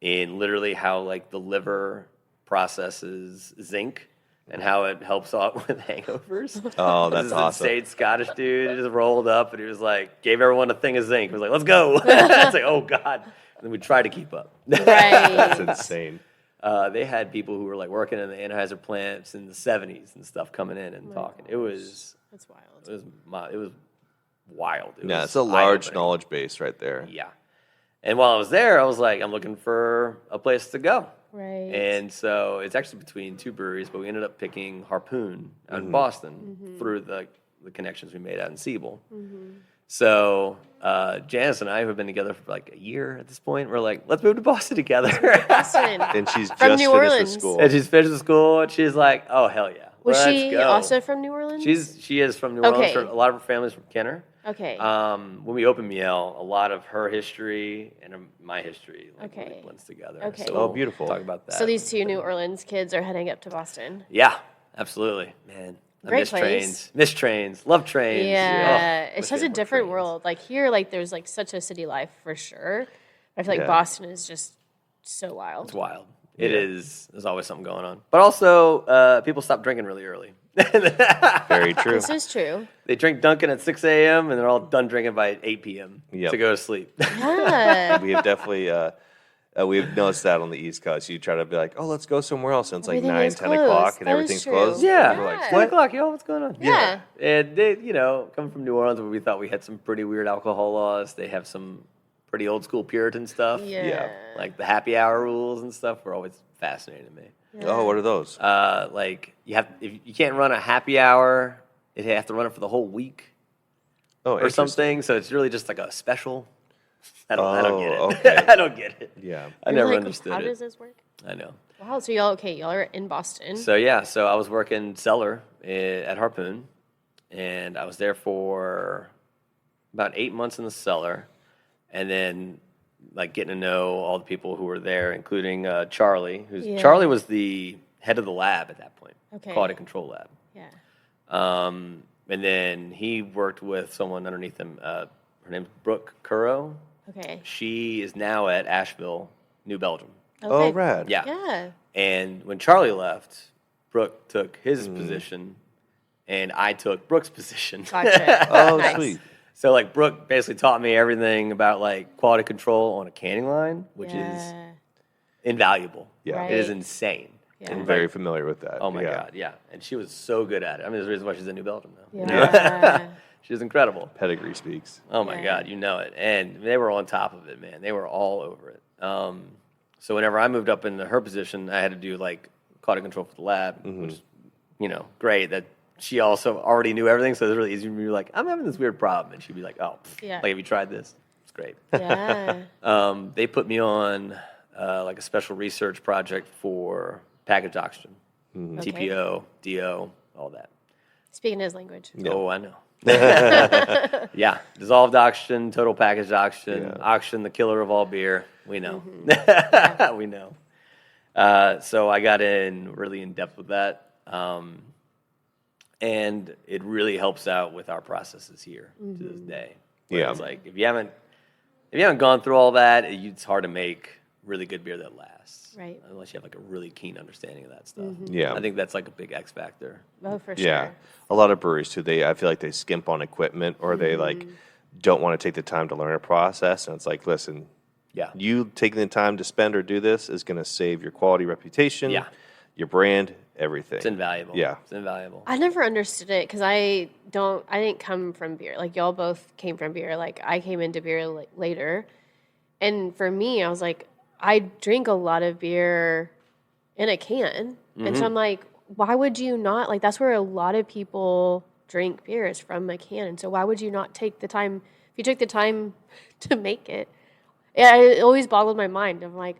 in literally how like the liver processes zinc and how it helps out with hangovers. Oh, This that's is awesome. insane Scottish dude. He just rolled up and he was like, gave everyone a thing of zinc. He was like, let's go. It's like, oh god. And then we tried to keep up. That's Right. insane. They had people who were like working in the Anheuser plants in the 70s and stuff coming in and talking. It was That's wild. it was wild. It Yeah, was it's a large eye-opening. knowledge base right there. Yeah. And while I was there, I was like, I'm looking for a place to go. Right. And so it's actually between 2 breweries, but we ended up picking Harpoon out in Boston through the connections we made out in Siebel. So Janice and I, who have been together for like a year at this point, we're like, let's move to Boston together. Boston. And she's From just New finished Orleans. with school. And she's finished with school, and she's like, oh, hell yeah. Was Let's she go. also from New Orleans? She is from New Orleans. Okay. A lot of her family's from Kenner. Okay. When we opened Miel, a lot of her history and my history really blends together. Okay. So Oh, beautiful. We'll talk about that. So these two New Orleans kids are heading up to Boston. Yeah, absolutely, man. I Great miss place. trains, miss trains, love trains. Yeah, Oh, it's such a different world. Like here, like there's like such a city life for sure. I feel like Yeah. Boston is just so wild. It's wild. It is. There's always something going on. But also, people stop drinking really early. Very true. This is true. They drink Dunkin' at 6 a.m. and they're all done drinking by 8 p.m. Yep. to go to sleep. Yeah. We have definitely we've noticed that on the East Coast. You try to be like, oh, let's go somewhere else, and it's like Everything 9, is 10 closed. o'clock, and That is everything's true. closed. Yeah. And we're like, 10 what? o'clock, yo, what's going on? Yeah. And they, coming from New Orleans, where we thought we had some pretty weird alcohol laws, they have some pretty old school Puritan stuff. Yeah. Like the happy hour rules and stuff were always fascinating to me. Oh, what are those? Like if you can't run a happy hour, you have to run it for the whole week Oh, or something. So it's really just like a special. I don't get it. okay. I don't get it. Yeah. I You're never like, understood how it. does this work? I know. Wow. So y'all are in Boston. So I was working cellar at Harpoon, and I was there for about 8 months in the cellar, and then like getting to know all the people who were there, including Charlie. Charlie was the head of the lab at that point, quality control lab. Yeah. And then he worked with someone underneath him. Her name's Brooke Currow. Okay. She is now at Asheville, New Belgium. Oh, rad. Yeah. Yeah. And when Charlie left, Brooke took his position, and I took Brooke's position. Gotcha. Oh, Nice. sweet. So like Brooke basically taught me everything about like quality control on a canning line, which is invaluable. Yeah. Right. It is insane. Yeah. I'm very familiar with that. Oh my yeah. God, yeah. And she was so good at it. I mean, there's a reason why she's in New Belgium now. Yeah. She was incredible. Pedigree speaks. Oh my Yeah. God, you know it. And they were on top of it, man. They were all over it. So whenever I moved up into her position, I had to do like quality control for the lab, which is, great that she also already knew everything. So it was really easy for me to be like, I'm having this weird problem. And she'd be like, oh, Yeah. like, have you tried this? It's great. Yeah. They put me on like a special research project for packaged oxygen, Okay. TPO, DO, all that. Speaking his language. Yeah. Oh, I know. Yeah, dissolved oxygen, total packaged oxygen, oxygen, the killer of all beer. We know. We know. So I got in really in depth with that. And it really helps out with our processes here to this day. Yeah. It's like if you haven't gone through all that, it's hard to make really good beer that lasts. Right. Unless you have like a really keen understanding of that stuff. Yeah. I think that's like a big X factor. Oh, for sure. Yeah. A lot of breweries too, I feel like they skimp on equipment or they like don't want to take the time to learn a process. And it's like, listen, Yeah. you taking the time to spend or do this is going to save your quality reputation, Yeah. your brand, everything. It's invaluable. Yeah. It's invaluable. I never understood it because I didn't come from beer. Like y'all both came from beer. Like I came into beer later. And for me, I was like, I drink a lot of beer in a can. And so I'm like, why would you not? Like that's where a lot of people drink beer is from a can. And so why would you not take the time, if you took the time to make it? Yeah, it always boggled my mind. I'm like,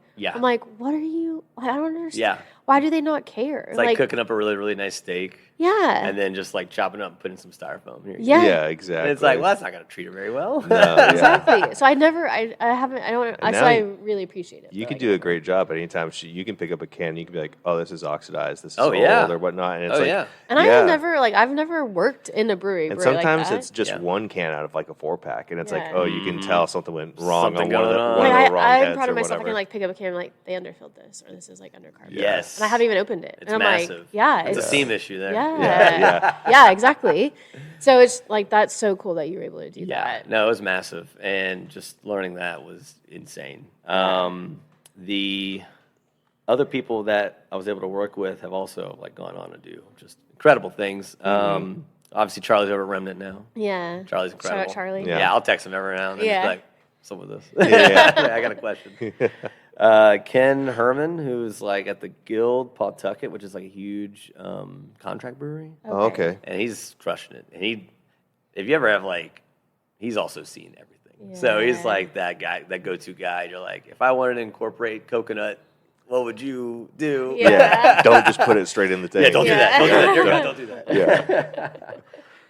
what are you? I don't understand. Yeah. Why do they not care? It's like cooking up a really, really nice steak yeah. and then just like chopping up and putting some styrofoam here. Yeah. Yeah, exactly. And it's like, well, that's not going to treat her very well. No, yeah. Exactly. So I really appreciate it. You but can I do a never- great job at any time. You can pick up a can. You can be like, "Oh, this is oxidized. This is Oh, old yeah. or whatnot." And it's Oh, like, yeah. And I've never worked in a brewery. And like sometimes that. it's just Yeah. one can out of like a 4-pack, and it's like, Yeah. oh, you can tell something went wrong Something on one of the, going on. one of Like, the wrong I'm heads proud of or myself. I whatever. can like pick up a can, like they underfilled this, or this is like undercarboned. Yes. And I haven't even opened it. It's and I'm massive. like, yeah, It's a seam issue there. Yeah. Yeah, exactly. So it's like that's so cool that you were able to do Yeah, that. no, it was massive, and just learning that was insane. The other people that I was able to work with have also like gone on to do just incredible things. Obviously, Charlie's over at Remnant now. Yeah. Charlie's Shout incredible. out Charlie. Yeah, I'll text him every now and then. Yeah. Just be like, what's up with this? Yeah. I got a question. Ken Herman, who's like at the Guild Pawtucket, which is like a huge contract brewery. Oh, okay. And he's crushing it. And if you ever have like, he's also seen everything. So he's Yeah. like that guy, that go-to guy. You're like, if I wanted to incorporate coconut what would you do? Yeah. Don't just put it straight in the tank. Yeah, don't do that. Don't do that. Dear God, don't do that.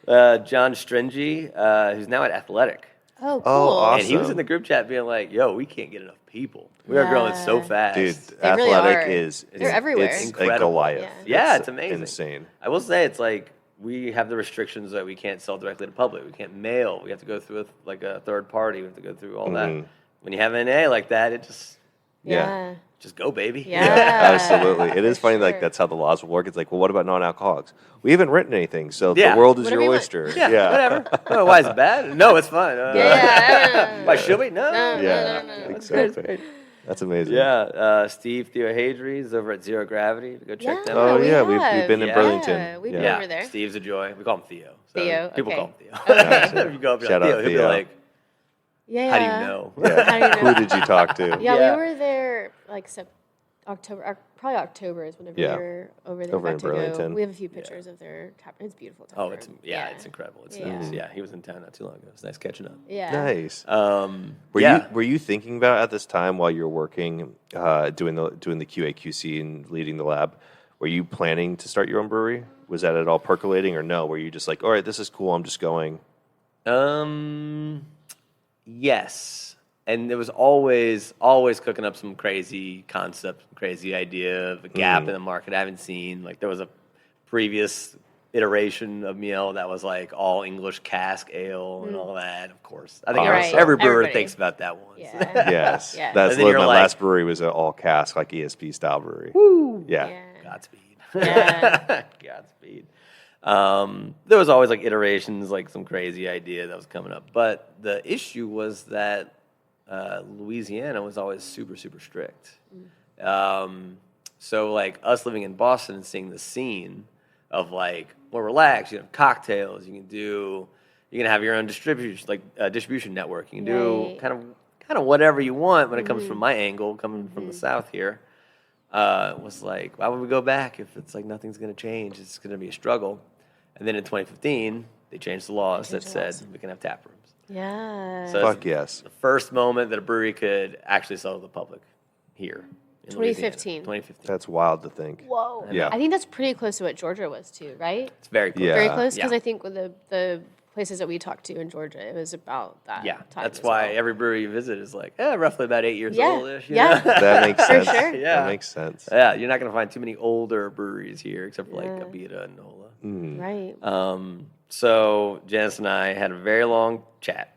Yeah. John Stringy, who's now at Athletic. Oh, cool. awesome. And he was in the group chat being like, yo, we can't get enough people. We are growing so fast. Dude, They really Athletic are. is They're everywhere. It's a Incredible. Goliath. Yeah, it's amazing. Insane. I will say it's like we have the restrictions that we can't sell directly to public. We can't mail. We have to go through a third party. We have to go through all that. When you have an NA like that, it just go, baby. Yeah. Absolutely. It is For funny, sure. like, that's how the laws will work. It's like, well, what about non-alcoholics? We haven't written anything, so Yeah. the world is Whatever your you want. oyster. Yeah, whatever. Oh, why is it bad? No, it's fine. Yeah. Why should we? No. Yeah, No. exactly. That's amazing. Yeah, Steve Theohadri is over at Zero Gravity. Go check them Oh, out. yeah, we've been in Yeah. Burlington. We've Yeah. been over there. Steve's a joy. We call him Theo. So Theo, People okay. call him Theo. Okay. If you go up, you're Shout like, out Theo. He'll be Theo. like, Yeah. how do you know? Yeah. How do you know? Who did you talk to? Yeah, Yeah. we were there like October, probably October is whenever Yeah. we were over there. Over in got to go. Burlington. We have a few pictures of their tap. It's beautiful. Tap Oh, room. it's incredible. It's Yeah. nice. Yeah, he was in town not too long ago. It's nice catching up. Yeah. Nice. Yeah. Were you thinking about at this time while you were working, doing the QA/QC and leading the lab? Were you planning to start your own brewery? Was that at all percolating, or no? Were you just like, all right, this is cool, I'm just going? Yes. And there was always cooking up some crazy concept, crazy idea of a gap in the market I haven't seen. Like there was a previous iteration of Miel that was like all English cask ale and all that, of course. I think Right. every brewer Everybody. thinks about that once. Yeah. Yes. Yeah. That's And then my you're like- last brewery was an all cask, like ESP style brewery. Yeah. Yeah. Godspeed. Yeah. Godspeed. There was always like iterations, like some crazy idea that was coming up. But the issue was that Louisiana was always super, super strict. So like us living in Boston and seeing the scene of like more relaxed, you have cocktails, you can have your own distribution network. You can do Right. kind of whatever you want when it comes from my angle, coming from the South here. Was like, why would we go back if it's like nothing's going to change? It's going to be a struggle. And then in 2015, they changed the laws that said we can have tap rooms. Yeah. So Fuck it's yes. the first moment that a brewery could actually sell to the public here in 2015. 2015. That's wild to think. Whoa. Yeah. I think that's pretty close to what Georgia was too, right? It's very close. Yeah. Very close because Yeah. I think with the places that we talked to in Georgia, it was about that. Yeah, time that's as why well. every brewery you visit is like, roughly about 8 years Yeah. old-ish. you Yeah. know? That makes For sense. sure. Yeah. That makes sense. Yeah, you're not going to find too many older breweries here except for like Yeah. Abita and Nola. Right. So Janice and I had a very long chat.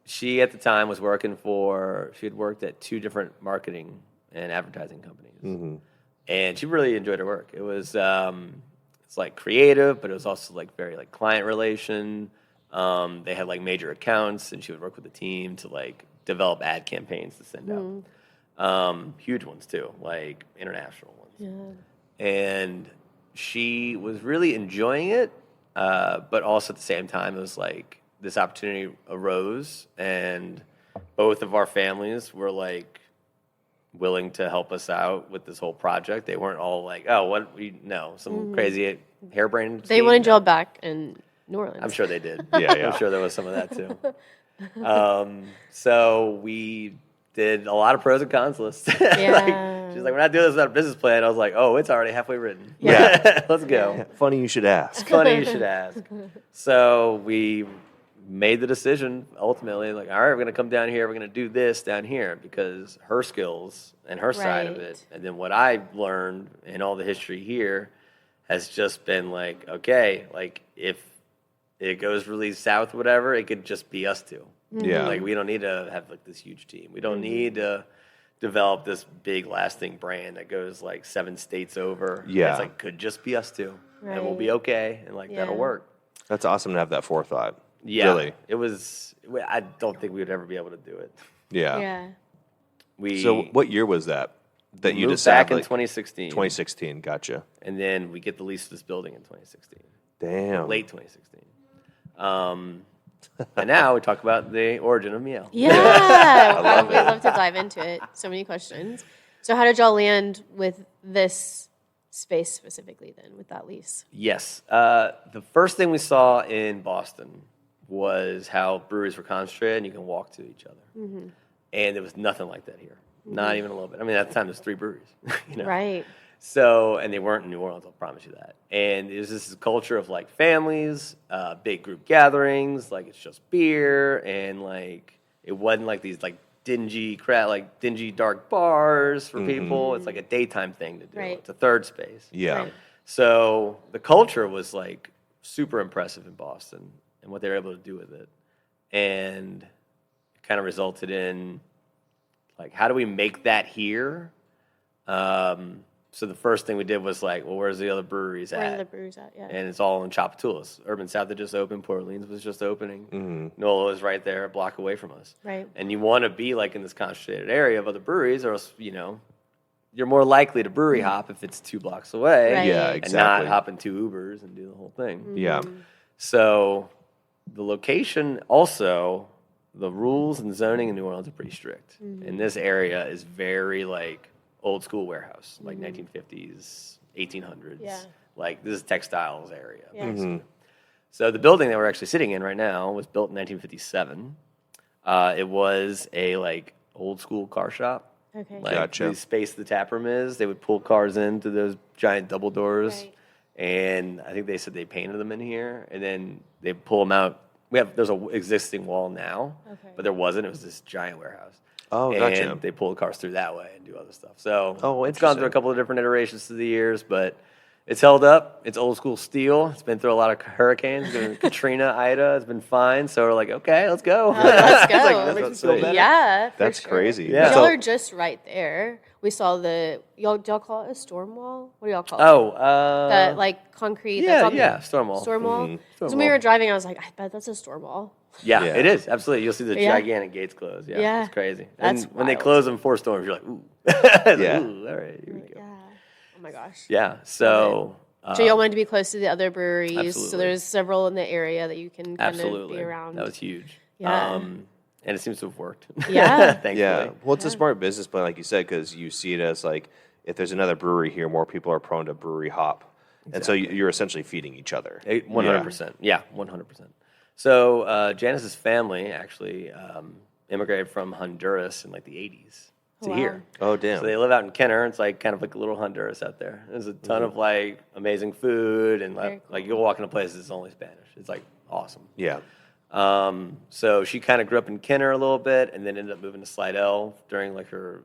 She at the time was she had worked at 2 different marketing and advertising companies. And she really enjoyed her work. It was, it's like creative, but it was also like very like client relation. They had like major accounts and she would work with the team to like develop ad campaigns to send out. Huge ones too, like international ones. Yeah. And she was really enjoying it, but also at the same time, it was like this opportunity arose, and both of our families were like willing to help us out with this whole project. They weren't all like, "Oh, what? Some crazy harebrained." They scheme." wanted y'all back in New Orleans. I'm sure they did. Yeah. I'm sure there was some of that too. So we did a lot of pros and cons lists. Yeah. She's like, we're not doing this without a business plan. I was like, oh, it's already halfway written. Yeah. Let's go. Funny you should ask. Funny you should ask. So we made the decision ultimately, like, all right, we're going to come down here. We're going to do this down here because her skills and her side of Right. it, and then what I learned and all the history here has just been like, okay, like if it goes really south, whatever, it could just be us two. Yeah. Like we don't need to have like this huge team. We don't need to develop this big lasting brand that goes like 7 states over. Yeah. It's like could just be us two. And we'll Right. be okay and like that'll Yeah. work. That's awesome to have that forethought. Yeah. Really. It was I don't think we would ever be able to do it. Yeah. Yeah. We So what year was that you moved decided? back in like, 2016. 2016. Gotcha. And then we get the lease of this building in 2016. Damn. Late 2016. And now we talk about the origin of Miel. Yeah. We'd love to dive into it. So many questions. So how did y'all land with this space specifically then, with that lease? Yes. The first thing we saw in Boston was how breweries were concentrated and you can walk to each other. And there was nothing like that here. Not even a little bit. I mean, at the time, there's 3 breweries. Right. So, and they weren't in New Orleans, I'll promise you that. And there's this culture of like families, big group gatherings, like it's just beer, and like it wasn't like these like dingy dark bars for people. It's like a daytime thing to do. Right. It's a third space. Yeah. Right. So the culture was like super impressive in Boston and what they were able to do with it. And it kind of resulted in like, how do we make that here? So the first thing we did was like, well, where's the other breweries at? Where are the breweries at? Yeah. And it's all in Tchoupitoulas. Urban South had just opened. Port Orleans was just opening. NOLA was right there, a block away from us. Right. And you want to be like in this concentrated area of other breweries, or else, you're more likely to brewery hop if it's 2 blocks away. Right. Yeah, And exactly. not hop in 2 Ubers and do the whole thing. Yeah. So the location also, the rules and zoning in New Orleans are pretty strict. And this area is very like old school warehouse, like 1950s, 1800s. Yeah. Like this is textiles area. Yeah. Basically. So the building that we're actually sitting in right now was built in 1957. It was a like old school car shop. Okay. Like Gotcha. the space the tap room is, they would pull cars in through those giant double doors. Right. And I think they said they painted them in here, and then they pull them out. There's an existing wall now, Okay. but there wasn't. It was this giant warehouse. Oh, and gotcha. they pull the cars through that way and do other stuff. So Oh, it's gone through a couple of different iterations through the years, but it's held up. It's old school steel. It's been through a lot of hurricanes. Katrina, Ida. It's been fine. So we're like, okay, let's go. Let's go. It's like, that's what's so better. Yeah. for That's sure. crazy. Yeah. Y'all So- are just right there. We saw y'all call it a storm wall? What do y'all call it? Oh, That like concrete. yeah, that's on yeah, storm wall. Storm wall. Storm So when we wall. were driving, I was like, I bet that's a storm wall. Yeah, Yeah. it is. Absolutely. You'll see the Yeah. gigantic gates closed. Yeah, Yeah. it's crazy. That's and when they wild. close them 4 storms, you're like, ooh. It's like, Yeah. ooh, all right, here we go. Yeah. Oh my gosh. Yeah, so... So y'all wanted to be close to the other breweries. Absolutely. So there's several in the area that you can kind of absolutely. be around. That was huge. Yeah. And it seems to have worked. Yeah. Thankfully. Yeah. Well, it's a smart business plan, like you said, because you see it as like if there's another brewery here, more people are prone to brewery hop. And so you're essentially feeding each other. 100%. Yeah, 100%. So Janice's family actually immigrated from Honduras in like the 80s to Wow. here. Oh, damn. So they live out in Kenner. It's like kind of like a little Honduras out there. There's a ton of like amazing food, and Very like you'll walk in a place that's only Spanish. It's like awesome. Yeah. So she kind of grew up in Kenner a little bit, and then ended up moving to Slidell during like her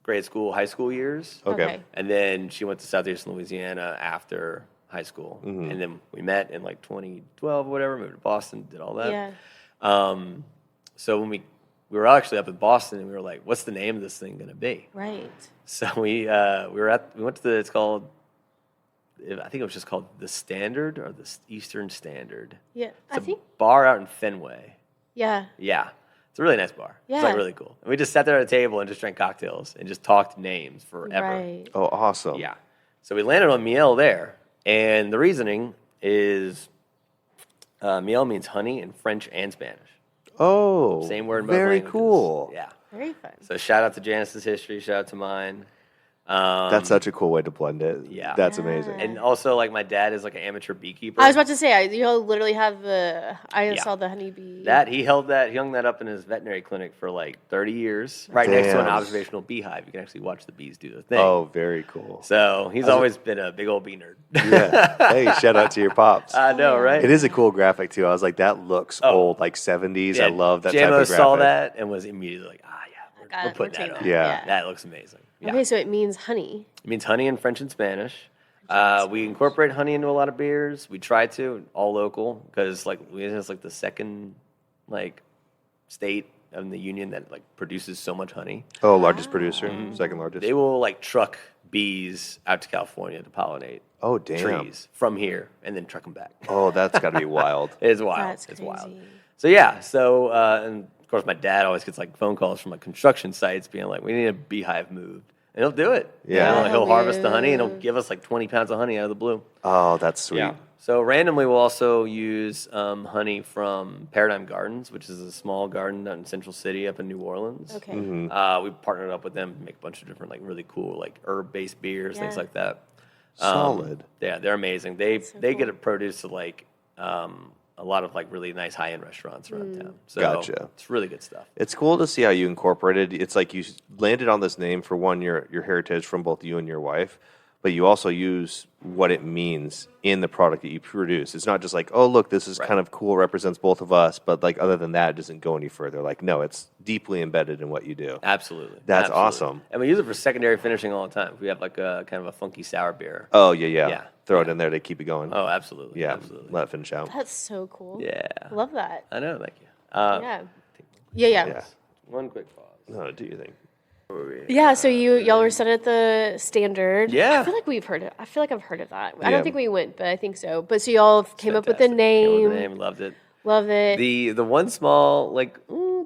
grade school, high school years. Okay. And then she went to Southeastern Louisiana after high school. And then we met in like 2012 or whatever, moved to Boston, did all that. Yeah. So when we were actually up in Boston, and we were like, what's the name of this thing going to be? Right. So we went to it's called, I think it was just called The Standard or the Eastern Standard. Yeah. It's I think. bar out in Fenway. Yeah. Yeah. It's a really nice bar. It's like Yeah. really cool. And we just sat there at a table and just drank cocktails and just talked names forever. Right. Oh, awesome. Yeah. So we landed on Miel there. And the reasoning is Miel means honey in French and Spanish. Oh, Same word in both very languages. cool. Yeah. Very fun. So shout out to Janice's history. Shout out to mine. That's such a cool way to blend it. Yeah. That's Yeah. amazing. And also, like, my dad is like an amateur beekeeper. I was about to say, you'll literally have I Yeah. saw the honeybee. He hung that up in his veterinary clinic for like 30 years, right next to an Damn. observational beehive. You can actually watch the bees do their thing. Oh, very cool. So he's always been a big old bee nerd. Yeah. Hey, shout out to your pops. I know, right? It is a cool graphic too. I was like, that looks old, like 70s. I love that type of JMO graphic. saw that and was immediately like, yeah, Got we're it, putting we're that on. taking Yeah. That looks amazing. Yeah. Okay, so it means honey. It means honey in French and Spanish. We incorporate honey into a lot of beers. We try to, all local, because like Louisiana is like the second like state in the union that like produces so much honey. Oh, largest producer, second largest. They will like truck bees out to California to pollinate Oh, damn. trees from here and then truck them back. Oh, that's got to be wild. It's wild. That's It's crazy. wild. So yeah, and of course my dad always gets like phone calls from like construction sites being like, we need a beehive moved. And he'll do it. Yeah. You know, like, he'll He'll harvest the honey and he'll move. give us like 20 pounds of honey out of the blue. Oh, that's sweet. So randomly we'll also use honey from Paradigm Gardens, which is a small garden out in Central City up in New Orleans. Okay. We partnered up with them to make a bunch of different like really cool like herb-based beers, things Yeah. like that. Solid. Yeah, they're amazing. They So get cool. it produced to like a a lot of like really nice high-end restaurants around town. So Gotcha. it's really good stuff. It's cool to see how you incorporated. It's like you landed on this name for one, your heritage from both you and your wife, but you also use what it means in the product that you produce. It's not just like, oh, look, this is kind of cool, represents both of us, but like other than that, it doesn't go any further. Like, no, it's deeply embedded in what you do. Absolutely. That's Absolutely. awesome. And we use it for secondary finishing all the time. We have like a kind of a funky sour beer. Oh, yeah. Yeah. Throw it in there to keep it going. Oh, absolutely. Yeah, Absolutely. let it finish out. That's so cool. Yeah. Love that. I know. Thank you. Yeah. One quick pause. No, do you think? Yeah, so y'all were set at the Standard. Yeah. I feel like we've heard it. I feel like I've heard of that. I Yeah. don't think we went, but I think so. But so y'all came up with the Fantastic. Came up name. with the name. Loved it. Love it. The one small like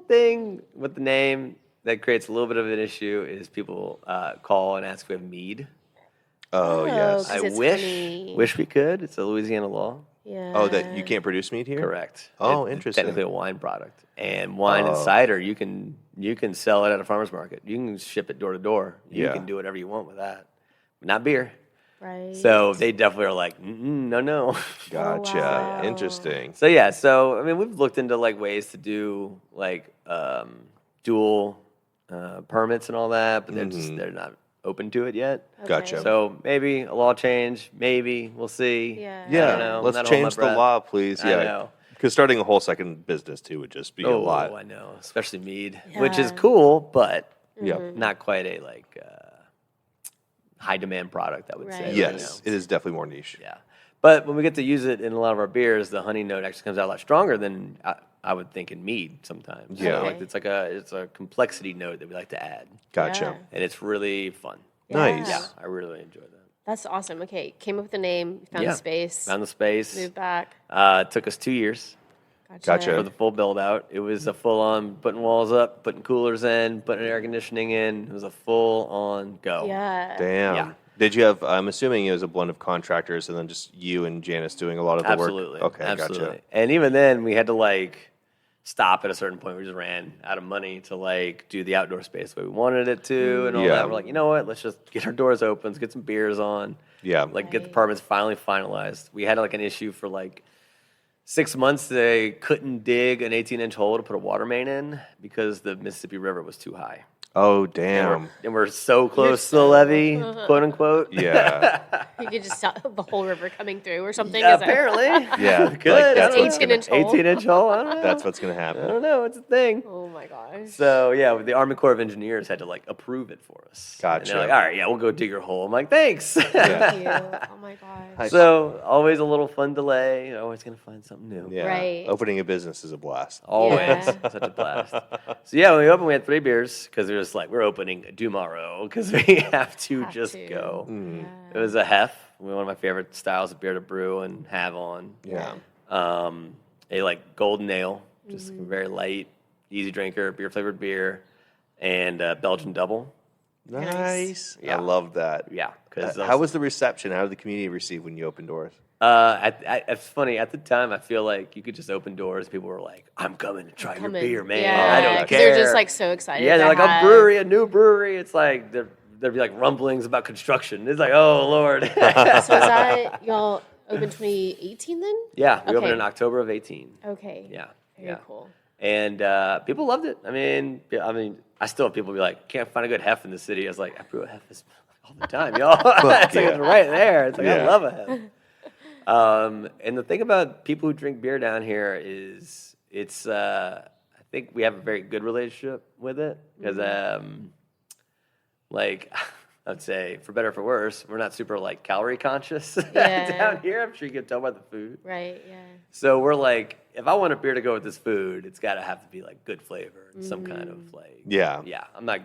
thing with the name that creates a little bit of an issue is people call and ask if we have mead. Oh, yes. 'cause I it's honey. wish we could. It's a Louisiana law. Yeah. Oh, that you can't produce meat here? Correct. Oh, It's interesting. technically a wine product, and wine and cider you can sell it at a farmer's market. You can ship it door to door. You Yeah. can do whatever you want with that, but not beer. Right. So they definitely are like, no. Gotcha. wow. Interesting. So yeah, so I mean, we've looked into like ways to do like dual permits and all that, but they're not open to it yet. Gotcha. So maybe a law change, maybe we'll see. Yeah. I Yeah, don't know. let's Not hold my change the breath. law, please. I Yeah, know. because starting a whole second business too would just be a lot. Oh, I know, especially mead, which is Yeah. cool, but Yeah. not quite a like high demand product, I would say. Right. right Yes, now. it is definitely more niche. Yeah. But when we get to use it in a lot of our beers, the honey note actually comes out a lot stronger than I would think in mead sometimes. Yeah. So, like it's a complexity note that we like to add, Gotcha. Yeah. and it's really fun. Nice. Yeah, I really enjoy that. That's awesome. Okay, came up with the name, found the space, Found the space. moved back. It took us 2 years Gotcha. for the full build out. It was a full on putting walls up, putting coolers in, putting air conditioning in. It was a full on go. Yeah. Damn. Yeah. Did you have? I'm assuming it was a blend of contractors and then just you and Janice doing a lot of the Absolutely. work. Okay, Absolutely. gotcha. And even then, we had to like stop at a certain point. We just ran out of money to like do the outdoor space the way we wanted it to and all Yeah. that. We're like, you know what? Let's just get our doors open, let's get some beers on. Yeah. Like get the Right. permits finally finalized. We had like an issue for like 6 months. They couldn't dig an 18-inch hole to put a water main in because the Mississippi River was too high. Oh, damn. And we're so close to the levee, quote unquote. Yeah. You could just saw the whole river coming through or something. Yeah, Is that- apparently. Yeah. Good. Like, that's I don't what's know. 18-inch hole. 18-inch hole. I don't know. That's what's gonna I happen. don't know. It's a thing. Oh my gosh. So yeah, the Army Corps of Engineers had to like approve it for us. Gotcha. And they're like, all right, yeah, we'll go dig your hole. I'm like, thanks. Yeah. Thank you. Oh my gosh. So always a little fun delay. You're always gonna find something new. Yeah. Right. Opening a business is a blast. Always Yeah. such a blast. So yeah, when we opened, we had 3 beers because we were just like, we're opening tomorrow because we have to Have just to. go. Mm. It was a hef, one of my favorite styles of beer to brew and have on. Yeah. A like golden ale, just very light, easy drinker, beer flavored beer, and Belgian double. Nice. Yeah. I love that. Yeah, because How was the reception? How did the community receive when you opened doors? it's funny. At the time, I feel like you could just open doors. People were like, "I'm coming to try your Come in. beer, man. Yeah. I don't 'Cause care." They're just like so excited. yeah, they're to like, "A have- brewery, a new brewery." It's like there'd be like rumblings about construction. It's like, "Oh Lord." So was that y'all open 2018 then? Yeah, we opened Okay. in October of 18. Okay. Yeah, Very yeah. cool. And people loved it. I mean, I still have people be like, "Can't find a good hef in the city." I was like, "I brew a hef all the time, y'all." It's like it's right there. It's like I Yeah. love a hef. And the thing about people who drink beer down here is it's. I think we have a very good relationship with it because, like, I'd say for better or for worse, we're not super like calorie conscious Yeah. down here. I'm sure you can tell by the food. Right. Yeah. So we're like, if I want a beer to go with this food, it's got to have to be like good flavor and some kind of like. Yeah. Yeah. I'm not,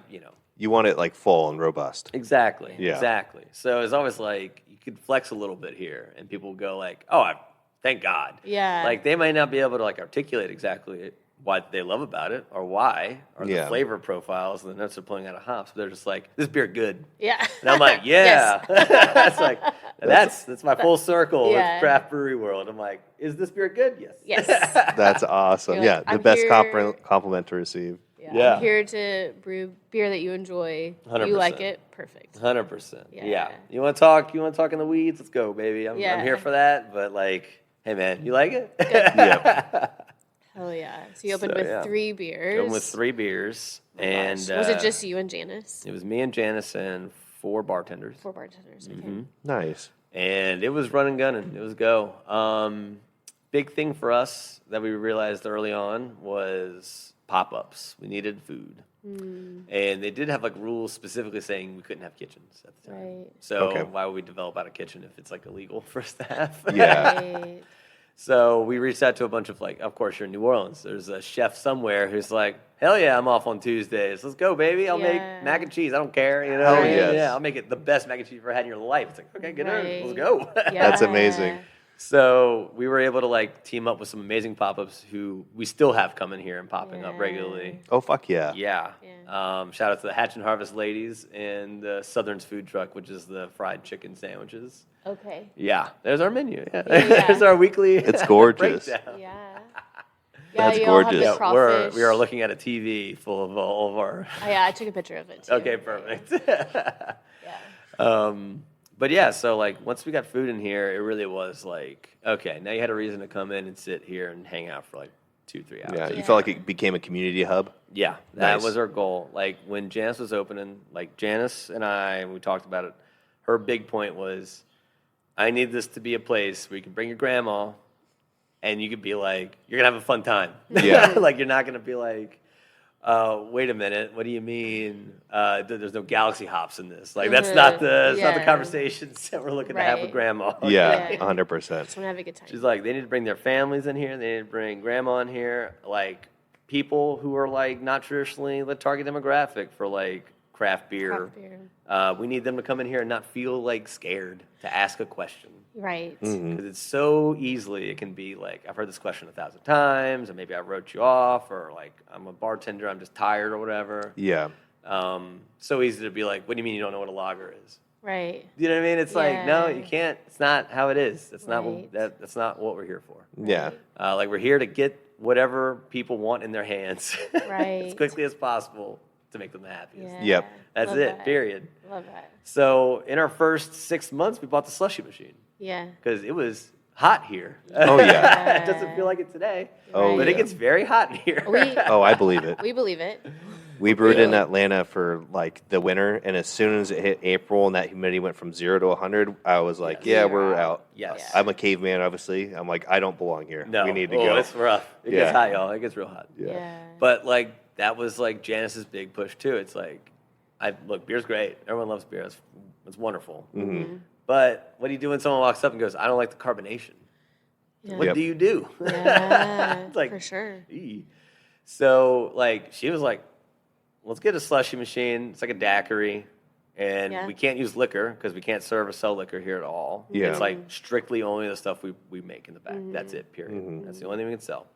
You want it like full and robust. Exactly. Yeah. Exactly. So it's always like you could flex a little bit here, and people go like, "Oh, thank God." Yeah. Like they might not be able to like articulate exactly what they love about it or why or Yeah. the flavor profiles and the notes they're pulling out of hops. But they're just like, "This beer good," Yeah. and I'm like, "Yeah." That's like that's my full circle Yeah. with craft brewery world. I'm like, "Is this beer good?" Yes. Yes. That's awesome. You're Yeah, like, the I'm best here- compliment to receive. Yeah. I'm here to brew beer that you enjoy. 100%. You like it. Perfect. 100%. Yeah. Yeah. You want to talk? You want to talk in the weeds? Let's go, baby. I'm Yeah. here for that. But like, Hey, man, you like it? Yeah. Hell yeah. So you opened with 3 beers. Opened with 3 beers. And was it just you and Janice? It was me and Janice and 4 bartenders. 4 bartenders, okay. Mm-hmm. Nice. And it was running, gunning. It was go. Big thing for us that we realized early on was pop-ups. We needed food. And they did have like rules specifically saying we couldn't have kitchens at the time. Right. So why would we develop out a kitchen if it's like illegal for staff? Yeah. Right. So we reached out to a bunch of like, of course you're in New Orleans. There's a chef somewhere who's like, hell yeah, I'm off on Tuesdays. Let's go, baby. I'll make mac and cheese. I don't care. You know? Hell yes. Yeah, I'll make it the best mac and cheese you've ever had in your life. It's like, okay, get in. Let's go. Yeah. That's amazing. So we were able to like team up with some amazing pop-ups who we still have coming here and popping up regularly. Oh, fuck yeah. Yeah. Shout out to the Hatch and Harvest ladies and the Southern's Food Truck, which is the fried chicken sandwiches. Okay. Yeah, there's our menu. Yeah. Yeah. There's our weekly. It's gorgeous. breakdown. Yeah. That's you all have gorgeous. the Yeah, crawfish. We are looking at a TV full of all of our. Oh, yeah, I took a picture of it too. Okay, perfect. Yeah. But yeah, so like once we got food in here, it really was like, okay, now you had a reason to come in and sit here and hang out for like 2-3 hours. Yeah. You felt like it became a community hub? Yeah, that Nice. was our goal. Like when Janice was opening, like Janice and I, we talked about it. Her big point was, I need this to be a place where you can bring your grandma, and you could be like, you're gonna have a fun time. Yeah. Like you're not gonna be like, wait a minute, what do you mean? There's no galaxy hops in this. Like that's not the conversations that we're looking to have with grandma. Yeah, Yeah. 100%. Just want to have a good time. She's like, they need to bring their families in here. They need to bring grandma in here. Like people who are like not traditionally the target demographic for like craft beer. Craft beer. We need them to come in here and not feel like scared to ask a question. Right. Because it's so easily, it can be like, I've heard this question 1,000 times, or maybe I wrote you off, or like, I'm a bartender, I'm just tired, or whatever. Yeah. So easy to be like, what do you mean you don't know what a lager is? Right. You know what I mean? It's like, no, you can't. It's not how it is. That's not Right. that's not what we're here for. Yeah. Like we're here to get whatever people want in their hands Right. as quickly as possible to make them the happiest. Yeah. Yep. That's Love it. that. Period. Love that. So in our first 6 months, we bought the slushy machine Yeah. because it was hot here. Oh, yeah. It doesn't feel like it today, Oh, but yeah. it gets very hot in here. Oh, I believe it. We believe it. We brewed in Really? Atlanta for like the winter, and as soon as it hit April and that humidity went from 0 to 100, I was like, Yes. yeah, You're we're out. out. Yes. I'm a caveman, obviously. I'm like, I don't belong here. No, We need to oh, go. It's rough. It Yeah. gets hot, y'all. It gets real hot. Yeah. But like that was like Janice's big push too. It's like, look, beer's great. Everyone loves beer. It's wonderful. Mm-hmm. But what do you do when someone walks up and goes, "I don't like the carbonation"? Yeah. What Yep. do you do? Yeah, It's like, for sure. "Ee." So like she was like, let's get a slushy machine. It's like a daiquiri. And Yeah. we can't use liquor because we can't serve or sell liquor here at all. Yeah. It's like strictly only the stuff we make in the back. Mm-hmm. That's it, period. Mhm. That's the only thing we can sell.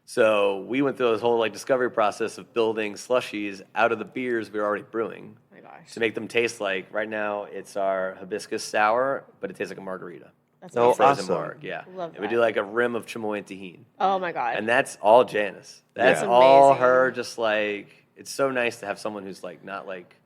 So we went through this whole like discovery process of building slushies out of the beers we were already brewing Oh my gosh. to make them taste like, right now it's our hibiscus sour, but it tastes like a margarita. That's Oh, A amazing. frozen awesome. marg, yeah. Love And we that. do like a rim of chamoy and tahini. Oh my god. And that's all Janice. That's Yeah. all amazing. her. Just like it's so nice to have someone who's like not like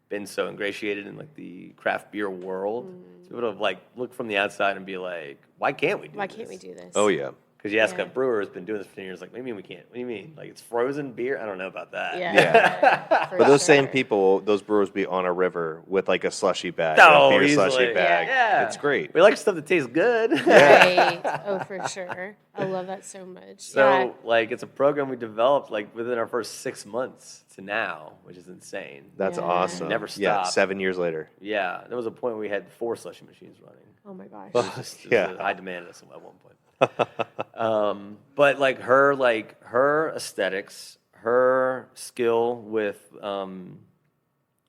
been so ingratiated in like the craft beer world to be able to like look from the outside and be like, why can't we do Why this? can't we do this? Oh, yeah. Because you ask Yeah. a brewer who's been doing this for 10 years, like, what do you mean we can't? What do you mean? Like it's frozen beer? I don't know about that. Yeah. For But those same sure. people, those brewers be on a river with like a slushy bag, Oh, a beer easily. slushy bag. Yeah. It's great. We like stuff that tastes good. Right. Oh, for sure. I love that so much. So, like, it's a program we developed, like, within our first 6 months to now, which is insane. That's Yeah. awesome. Never Yeah, stop. 7 years later. Yeah, there was a point where we had 4 slushy machines running. Oh my gosh. It was just Yeah. high demand at one point. But like her aesthetics, her skill with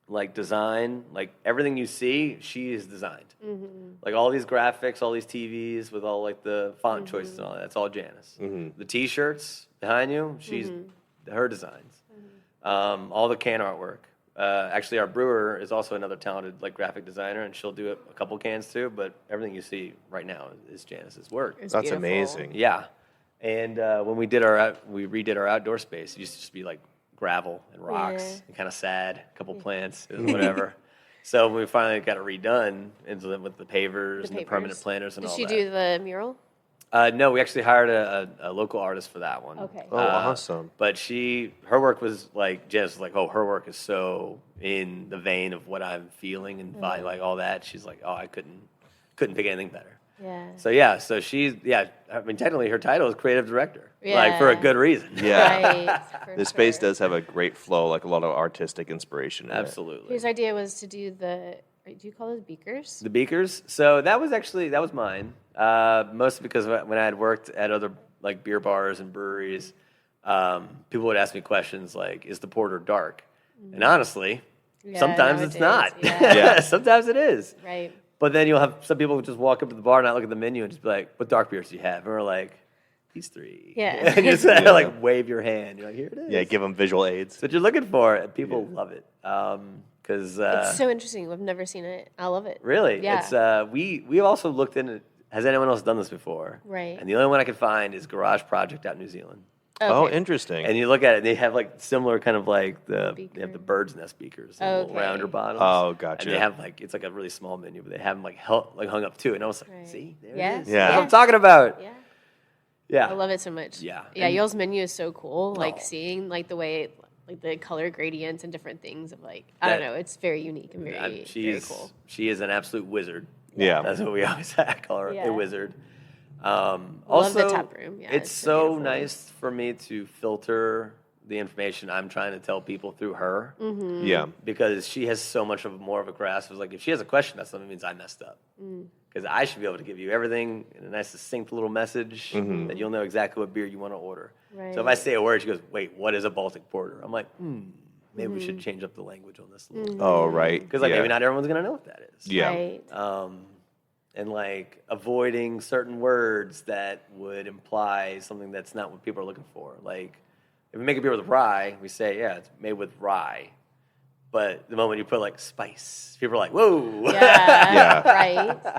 like design, like everything you see, she is designed. Like all these graphics, all these TVs with all like the font choices and all that, that's all Janice. The T-shirts behind you, she's her designs. All the can artwork. Actually, our brewer is also another talented like graphic designer, and she'll do a couple cans too. But everything you see right now is Janice's work. It's That's beautiful. amazing. Yeah, and when we redid our outdoor space, it used to just be like gravel and rocks Yeah. and kind of sad, a couple plants, it was whatever. So when we finally got it redone, with the pavers and the permanent planters and Did all she that. do the mural? No, we actually hired a local artist for that one. Okay. Oh, awesome. But her work was like, Janice was like, oh, her work is so in the vein of what I'm feeling and like all that. She's like, oh, I couldn't pick anything better. Yeah. So I mean, technically her title is creative director, like for a good reason. Yeah. Right. For The space sure. does have a great flow, like a lot of artistic inspiration in it. Absolutely. Whose idea was to do do you call those beakers? The beakers. So that was mine. Mostly because when I had worked at other like beer bars and breweries, people would ask me questions like, "Is the porter dark?" And honestly, Yeah, sometimes it's nowadays, not. yeah. Yeah. Sometimes it is. Right. But then you'll have some people who just walk up to the bar, not look at the menu, and just be like, "What dark beers do you have?" And we're like, "These 3." Yeah. And you just like wave your hand. You're like, "Here it is." Yeah, give them visual aids. That's what you're looking for, and people love it. Because It's so interesting. We've never seen it. I love it. really, Yeah. it's we also looked into. Has anyone else done this before? Right. And the only one I could find is Garage Project out in New Zealand. Oh, Okay. interesting. And you look at it, they have like similar kind of like they have the Beaker. bird's nest beakers, the little Okay. rounder bottoms. Oh, gotcha. And they have like it's like a really small menu, but they have them like hung up too. And I was like, Right. see, there Yeah. it is. Yeah. That's what I'm talking about. Yeah. Yeah. I love it so much. Yeah. Yeah, And- y'all's menu is so cool. Like Oh. seeing like the way like the color gradients and different things of like I don't That- know, it's very unique and very cool. She is an absolute wizard. Yeah. That's what we always call her, Yeah. a wizard. Love Also, the tap room. Yeah, it's so so beautiful. nice for me to filter the information I'm trying to tell people through her. Mm-hmm. Yeah. Because she has so much of more of a grasp. It's like if she has a question about something, it means I messed up. Mm. Because I should be able to give you everything in a nice, succinct little message that you'll know exactly what beer you want to order. So if I Right. say a word, she goes, "Wait, what is a Baltic Porter?" I'm like, maybe we should change up the language on this a little. Oh, right. Because like yeah. maybe not everyone's gonna know what that is. Yeah. Right. And like avoiding certain words that would imply something that's not what people are looking for. Like if we make a beer with rye, we say, yeah, it's made with rye. But the moment you put like spice, people are like, whoa. Yeah. Yeah.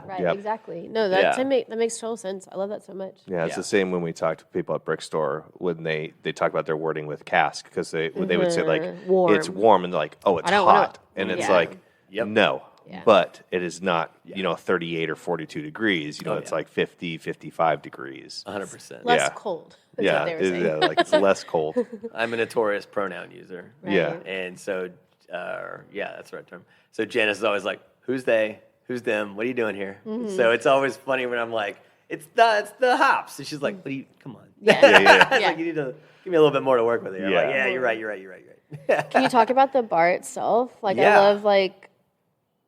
Right. Yep. Exactly. No, that Yeah. that makes total sense. I love that so much. Yeah, it's Yeah. the same when we talk to people at Brick Store when they talk about their wording with cask because they would say like Warm. it's warm and they're like, oh, it's I don't wanna- hot, and it's Yeah. like Yep. no, Yeah. but it is not 38 or 42 degrees. Oh, It's yeah. like 50, 55 degrees. 100%. Less Yeah. cold. That's Yeah, what they were saying. like it's less cold. I'm a notorious pronoun user. Yeah. And so, that's the right term. So Janice is always like, who's they? Who's them? What are you doing here? Mm-hmm. So it's always funny when I'm like, it's the hops. And she's like, what do you, come on. Yeah. Yeah. It's like, you need to give me a little bit more to work with here. I'm Yeah. like, yeah, you're right. Can you talk about the bar itself? Like Yeah. I love like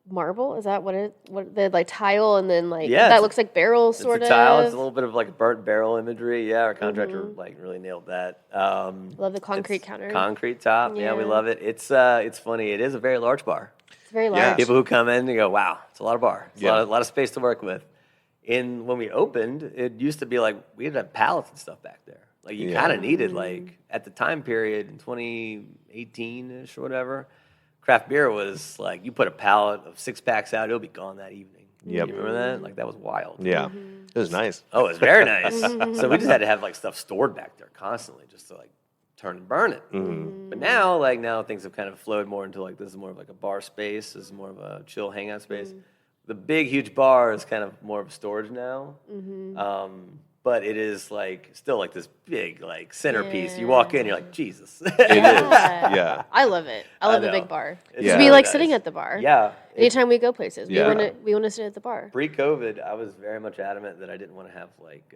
marble. Is that what the like tile and then like Yeah, that it's- looks like barrels It's sort a tile. It's of. a little bit of like burnt barrel imagery. Yeah, our contractor like really nailed that. Love the concrete it's counter. Concrete top. Yeah, we Yeah. love it. It's funny. It is a very large bar. It's very large. Yeah. People who come in and go, wow, it's a lot of bar. It's Yeah. a lot of space to work with. When we opened, it used to be like we had to have pallets and stuff back there. Like you Yeah. kind of needed like at the time period in 2018-ish or whatever, craft beer was like you put a pallet of 6-packs out, it'll be gone that evening. Yep. You remember that? Like that was wild. Yeah, it was nice. Oh, it was very nice. So we just had to have like stuff stored back there constantly just to like turn and burn it. But now things have kind of flowed more into like this is more of like a bar space. This is more of a chill hangout space. The big huge bar is kind of more of storage now. But it is like still like this big like centerpiece. You walk in, you're like Jesus. It is. Yeah. I love it. I love a know. big bar. It's Yeah. To be really like nice. sitting at the bar. Yeah. Anytime we go places, Yeah. we want to sit at the bar. Pre-COVID, I was very much adamant that I didn't want to have like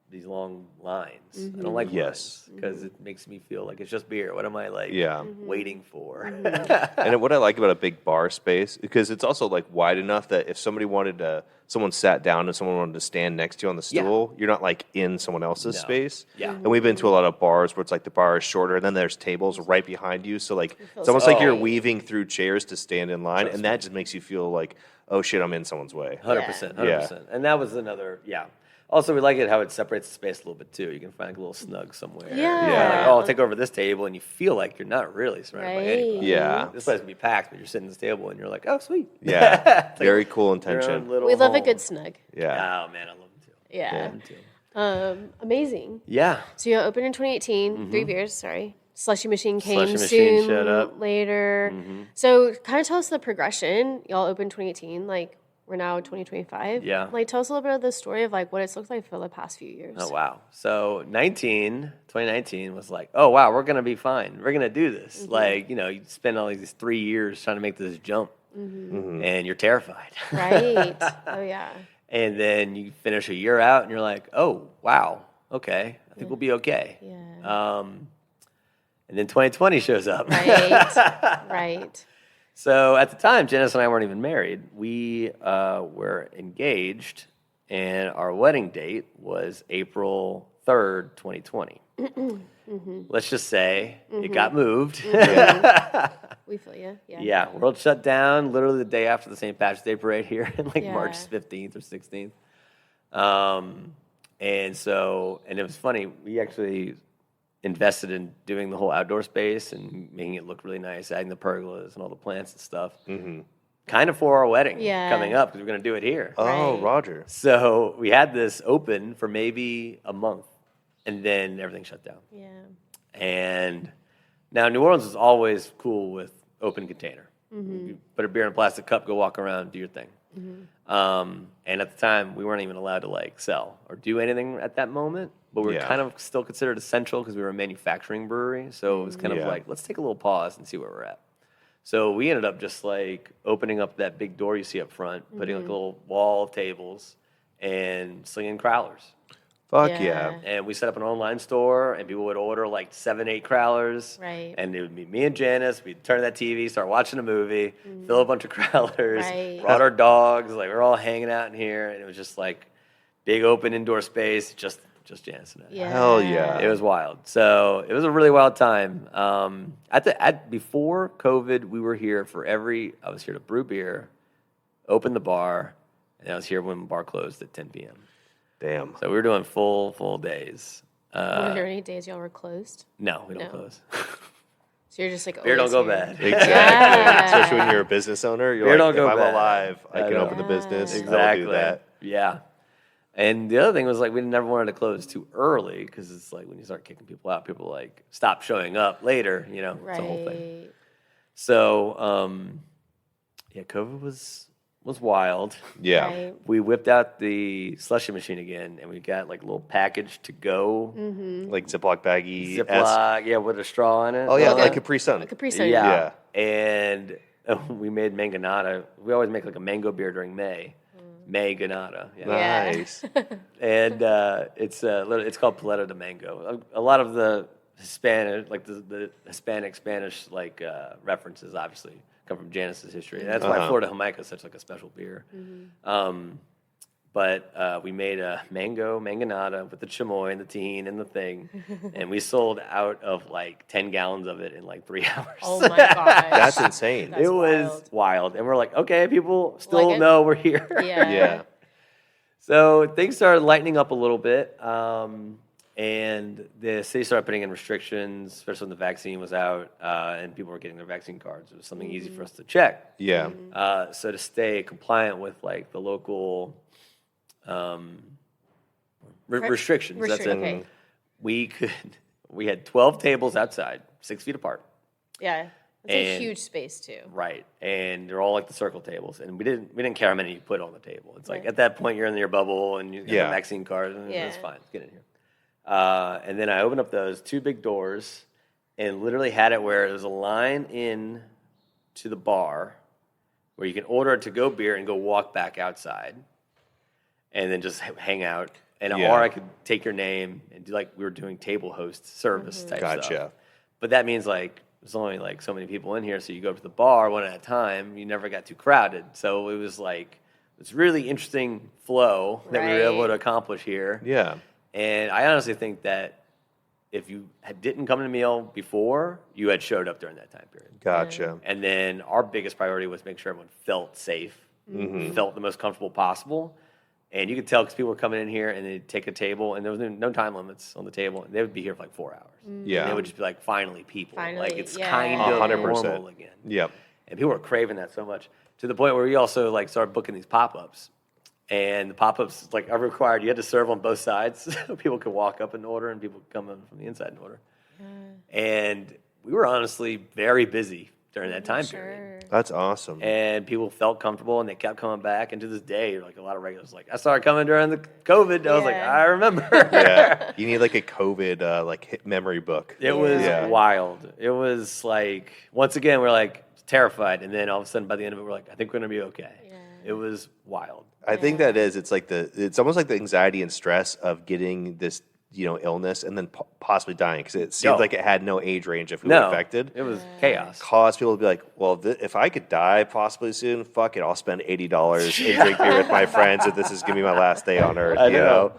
these long lines. I don't like Yes. lines because it makes me feel like it's just beer. What am I like Yeah. waiting for? And what I like about a big bar space, because it's also like wide enough that if somebody someone sat down and someone wanted to stand next to you on the stool, you're not like in someone else's No. space. Yeah. And we've been to a lot of bars where it's like the bar is shorter and then there's tables right behind you. So like it's feels almost like you're right. weaving through chairs to stand in line. And that just makes you feel like, oh shit, I'm in someone's way. 100%, 100%. Yeah. And that was another, Also, we like it how it separates the space a little bit too. You can find like a little snug somewhere. Yeah. You're like, oh, I'll take over this table, and you feel like you're not really surrounded by Right. anybody. Yeah. This place can be packed, but you're sitting at this table, and you're like, oh, sweet. Yeah. It's like Very cool your own intention. little We love a home. good snug. Yeah. Oh man, I love them too. Yeah. Love 'em too. Amazing. Yeah. So you opened in 2018, 3 beers, sorry. Slushy Machine came Slushy Machine soon showed up. later. So kind of tell us the progression. Y'all opened 2018. Like, we're now in 2025. Yeah. Like, tell us a little bit of the story of like what it's looked like for the past few years. Oh, wow. So 2019 was like, oh, wow, we're going to be fine. We're going to do this. Mm-hmm. Like, you spend all these 3 years trying to make this jump, and you're terrified. Right. Oh, yeah. And then you finish a year out, and you're like, oh, wow, okay, I think we'll be okay. Yeah. And then 2020 shows up. Right. Right. So at the time, Janice and I weren't even married. We were engaged, and our wedding date was April 3rd, 2020. Let's just say it got moved. We feel you. Yeah. Yeah, world shut down literally the day after the St. Patrick's Day parade here in like Yeah. March 15th or 16th. And it was funny. We actually invested in doing the whole outdoor space and making it look really nice, adding the pergolas and all the plants and stuff. Kind of for our wedding coming up because we're going to do it here. Oh, Right. Roger. So we had this open for maybe a month, and then everything shut down. Yeah. And now New Orleans is always cool with open container. You put a beer in a plastic cup, go walk around, do your thing. And at the time, we weren't even allowed to like sell or do anything at that moment. But we were Yeah. kind of still considered essential because we were a manufacturing brewery. So it was kind of Yeah. like, let's take a little pause and see where we're at. So we ended up just like opening up that big door you see up front, putting like a little wall of tables, and slinging crowlers. Fuck Yeah. yeah. And we set up an online store, and people would order like 7, 8 crowlers. Right. And it would be me and Janice. We'd turn that TV, start watching a movie, fill a bunch of crowlers, Right. brought our dogs. Like, we're all hanging out in here, and it was just like big open indoor space, just Janice and I. Yeah. Hell yeah. It was wild. So it was a really wild time. Before COVID, we were here I was here to brew beer, open the bar, and I was here when the bar closed at 10 p.m. Damn. So we were doing full days. Were there any days y'all were closed? No, we don't No. close. So you're just like Beer don't always go here. bad. Exactly. Yeah. Especially when you're a business owner. You're Beer like, don't go if I'm bad. alive, I I can know. open the business. I will Exactly. do that. Yeah. And the other thing was like we never wanted to close too early because it's like when you start kicking people out, people like stop showing up later. It's a whole thing. Right. So COVID was wild. Yeah. Right. We whipped out the slushy machine again, and we got like a little package to go Like Ziploc baggy. Ziploc, with a straw in it. Oh, yeah, Okay. like Capri Sun. A Capri Sun. Yeah. And we made mangonada. We always make like a mango beer during May. May Ganada. Yeah. Yeah. Nice. And it's called Paleta de Mango. A lot of the Hispanic, like the Hispanic Spanish like references, obviously come from Janice's history. And that's why Florida Jamaica is such like a special beer. But we made a mangonada with the chamoy and the tahini and the thing, and we sold out of like 10 gallons of it in like 3 hours. Oh my gosh. That's insane. That's it was wild. wild. And we're like, okay, people still Like it? know we're here. Yeah. Yeah. So things started lightening up a little bit, and the city started putting in restrictions, especially when the vaccine was out, and people were getting their vaccine cards. It was something easy for us to check. Yeah. So to stay compliant with like the local restrictions, that's it. Okay. We had 12 tables outside, 6 feet apart. Yeah. It's a And- huge space too. Right, and they're all like the circle tables, and we didn't care how many you put on the table. It's like Right. at that point you're in your bubble and you get Yeah. the vaccine card, and Yeah. it's fine. Get in here. And then I opened up those 2 big doors, and literally had it where there was a line in to the bar where you can order a to-go beer and go walk back outside, and then just hang out. And Yeah. or I could take your name and do like we were doing table host service type stuff. Gotcha. But that means like there's only like so many people in here, so you go up to the bar one at a time. You never got too crowded, so it was like this really interesting flow that we were able Right. to accomplish here. Yeah. And I honestly think that if you didn't come to Miel before, you had showed up during that time period. Gotcha. And then our biggest priority was make sure everyone felt safe, felt the most comfortable possible. And you could tell because people were coming in here and they'd take a table, and there was no time limits on the table. And they would be here for like 4 hours. Yeah. And they would just be like, finally, people. Finally, like, it's yeah. kind of 100%. normal again. Yep. And people were craving that so much to the point where we also like started booking these pop-ups. And the pop-ups like are required. You had to serve on both sides. So people could walk up and order, and people could come in from the inside and order. And we were honestly very busy during that time period. That's awesome. And people felt comfortable, and they kept coming back. And to this day, like a lot of regulars, like I started coming during the COVID. I was like, I remember. Yeah, you need like a COVID hit memory book. It was wild. It was like once again we're like terrified, and then all of a sudden by the end of it we're like, I think we're gonna be okay. Yeah. It was wild. I think that is. It's like it's almost like the anxiety and stress of getting this illness and then possibly dying, because it seemed like it had no age range of who it affected. It was chaos. Caused people to be like, well, if I could die possibly soon, fuck it, I'll spend $80 and drink beer with my friends if this is going to be my last day on earth. I know.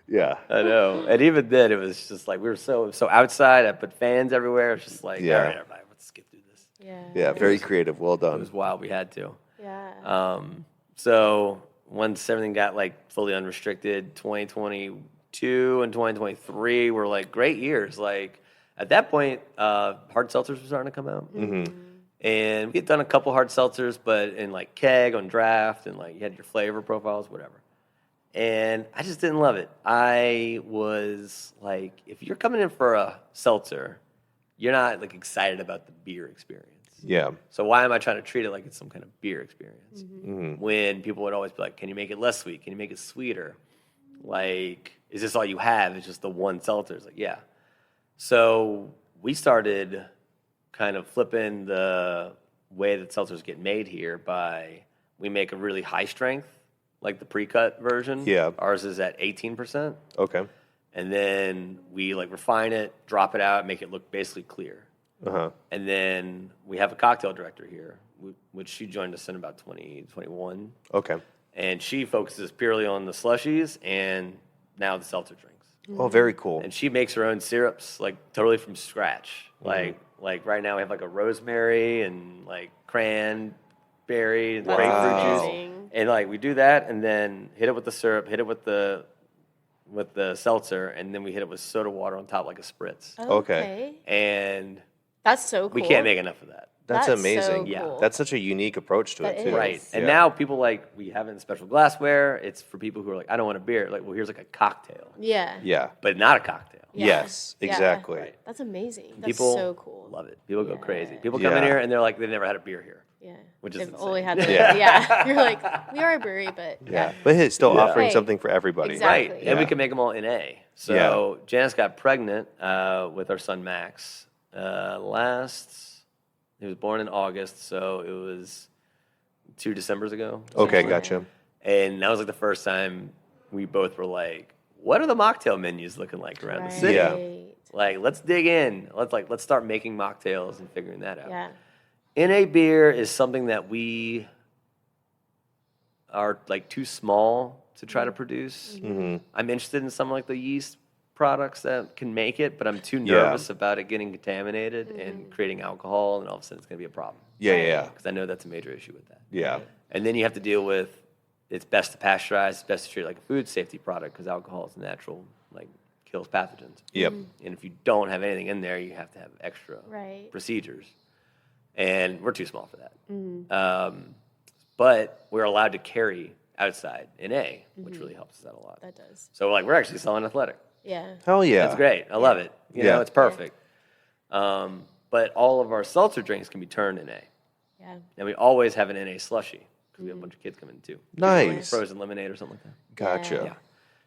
Yeah. I know. And even then, it was just like we were so outside. I put fans everywhere. It's just like, all right, everybody, let's get through this. Yeah, very creative. Well done. It was wild. We had to. Yeah. So once everything got like fully unrestricted, 2022 and 2023 were like great years. Like at that point, hard seltzers were starting to come out. Mm-hmm. And we had done a couple hard seltzers, but in like keg on draft, and like you had your flavor profiles, whatever. And I just didn't love it. I was like, if you're coming in for a seltzer, you're not like excited about the beer experience. Yeah. So why am I trying to treat it like it's some kind of beer experience? Mm-hmm. When people would always be like, can you make it less sweet? Can you make it sweeter? Like, is this all you have? It's just the one seltzer. It's like, yeah. So we started kind of flipping the way that seltzers get made here by we make a really high strength, like the pre-cut version. Yeah. Ours is at 18%. Okay. And then we like refine it, drop it out, make it look basically clear. Uh-huh. And then we have a cocktail director here, which she joined us in about 2021. Okay. And she focuses purely on the slushies and now the seltzer drinks. Oh, very cool. And she makes her own syrups, like totally from scratch. Like right now we have like a rosemary and like cranberry and grapefruit juice. And like we do that and then hit it with the syrup, hit it with the seltzer, and then we hit it with soda water on top like a spritz. Okay. And that's so cool. we can't make enough of that. That's amazing. So cool. Yeah. That's such a unique approach to it, too. Right. And now people like, we have it in special glassware. It's for people who are like, I don't want a beer. Like, well, here's like a cocktail. Yeah. Yeah. But not a cocktail. Yeah. Yes, exactly. Right. That's amazing. That's People so cool. love it. People go crazy. People come in here and they're like, they've never had a beer here. Yeah. Which is They've insane. only had the, You're like, we are a brewery, but Yeah. But hey, still offering Right. something for everybody. Exactly. Right. And we can make them all NA. So Janice got pregnant with our son Max he was born in August, so it was 2 Decembers ago. Okay, gotcha. And that was like the first time we both were like, what are the mocktail menus looking like around the city? Yeah. Like, let's dig in. Let's start making mocktails and figuring that out. Yeah. NA beer is something that we are like too small to try to produce. Mm-hmm. I'm interested in some like the yeast products that can make it, but I'm too nervous about it getting contaminated and creating alcohol, and all of a sudden it's going to be a problem. Yeah. Because I know that's a major issue with that. Yeah. And then you have to deal with, it's best to pasteurize, it's best to treat it like a food safety product because alcohol is natural, like kills pathogens. Yep. And if you don't have anything in there, you have to have extra procedures. And we're too small for that. But we're allowed to carry outside NA, which really helps us out a lot. That does. So like we're actually selling Athletic. Yeah. Hell yeah. That's great. I love it. You know, it's perfect. But all of our seltzer drinks can be turned NA. Yeah. And we always have an NA slushy because we have a bunch of kids coming too. Nice. Frozen lemonade or something like that. Gotcha.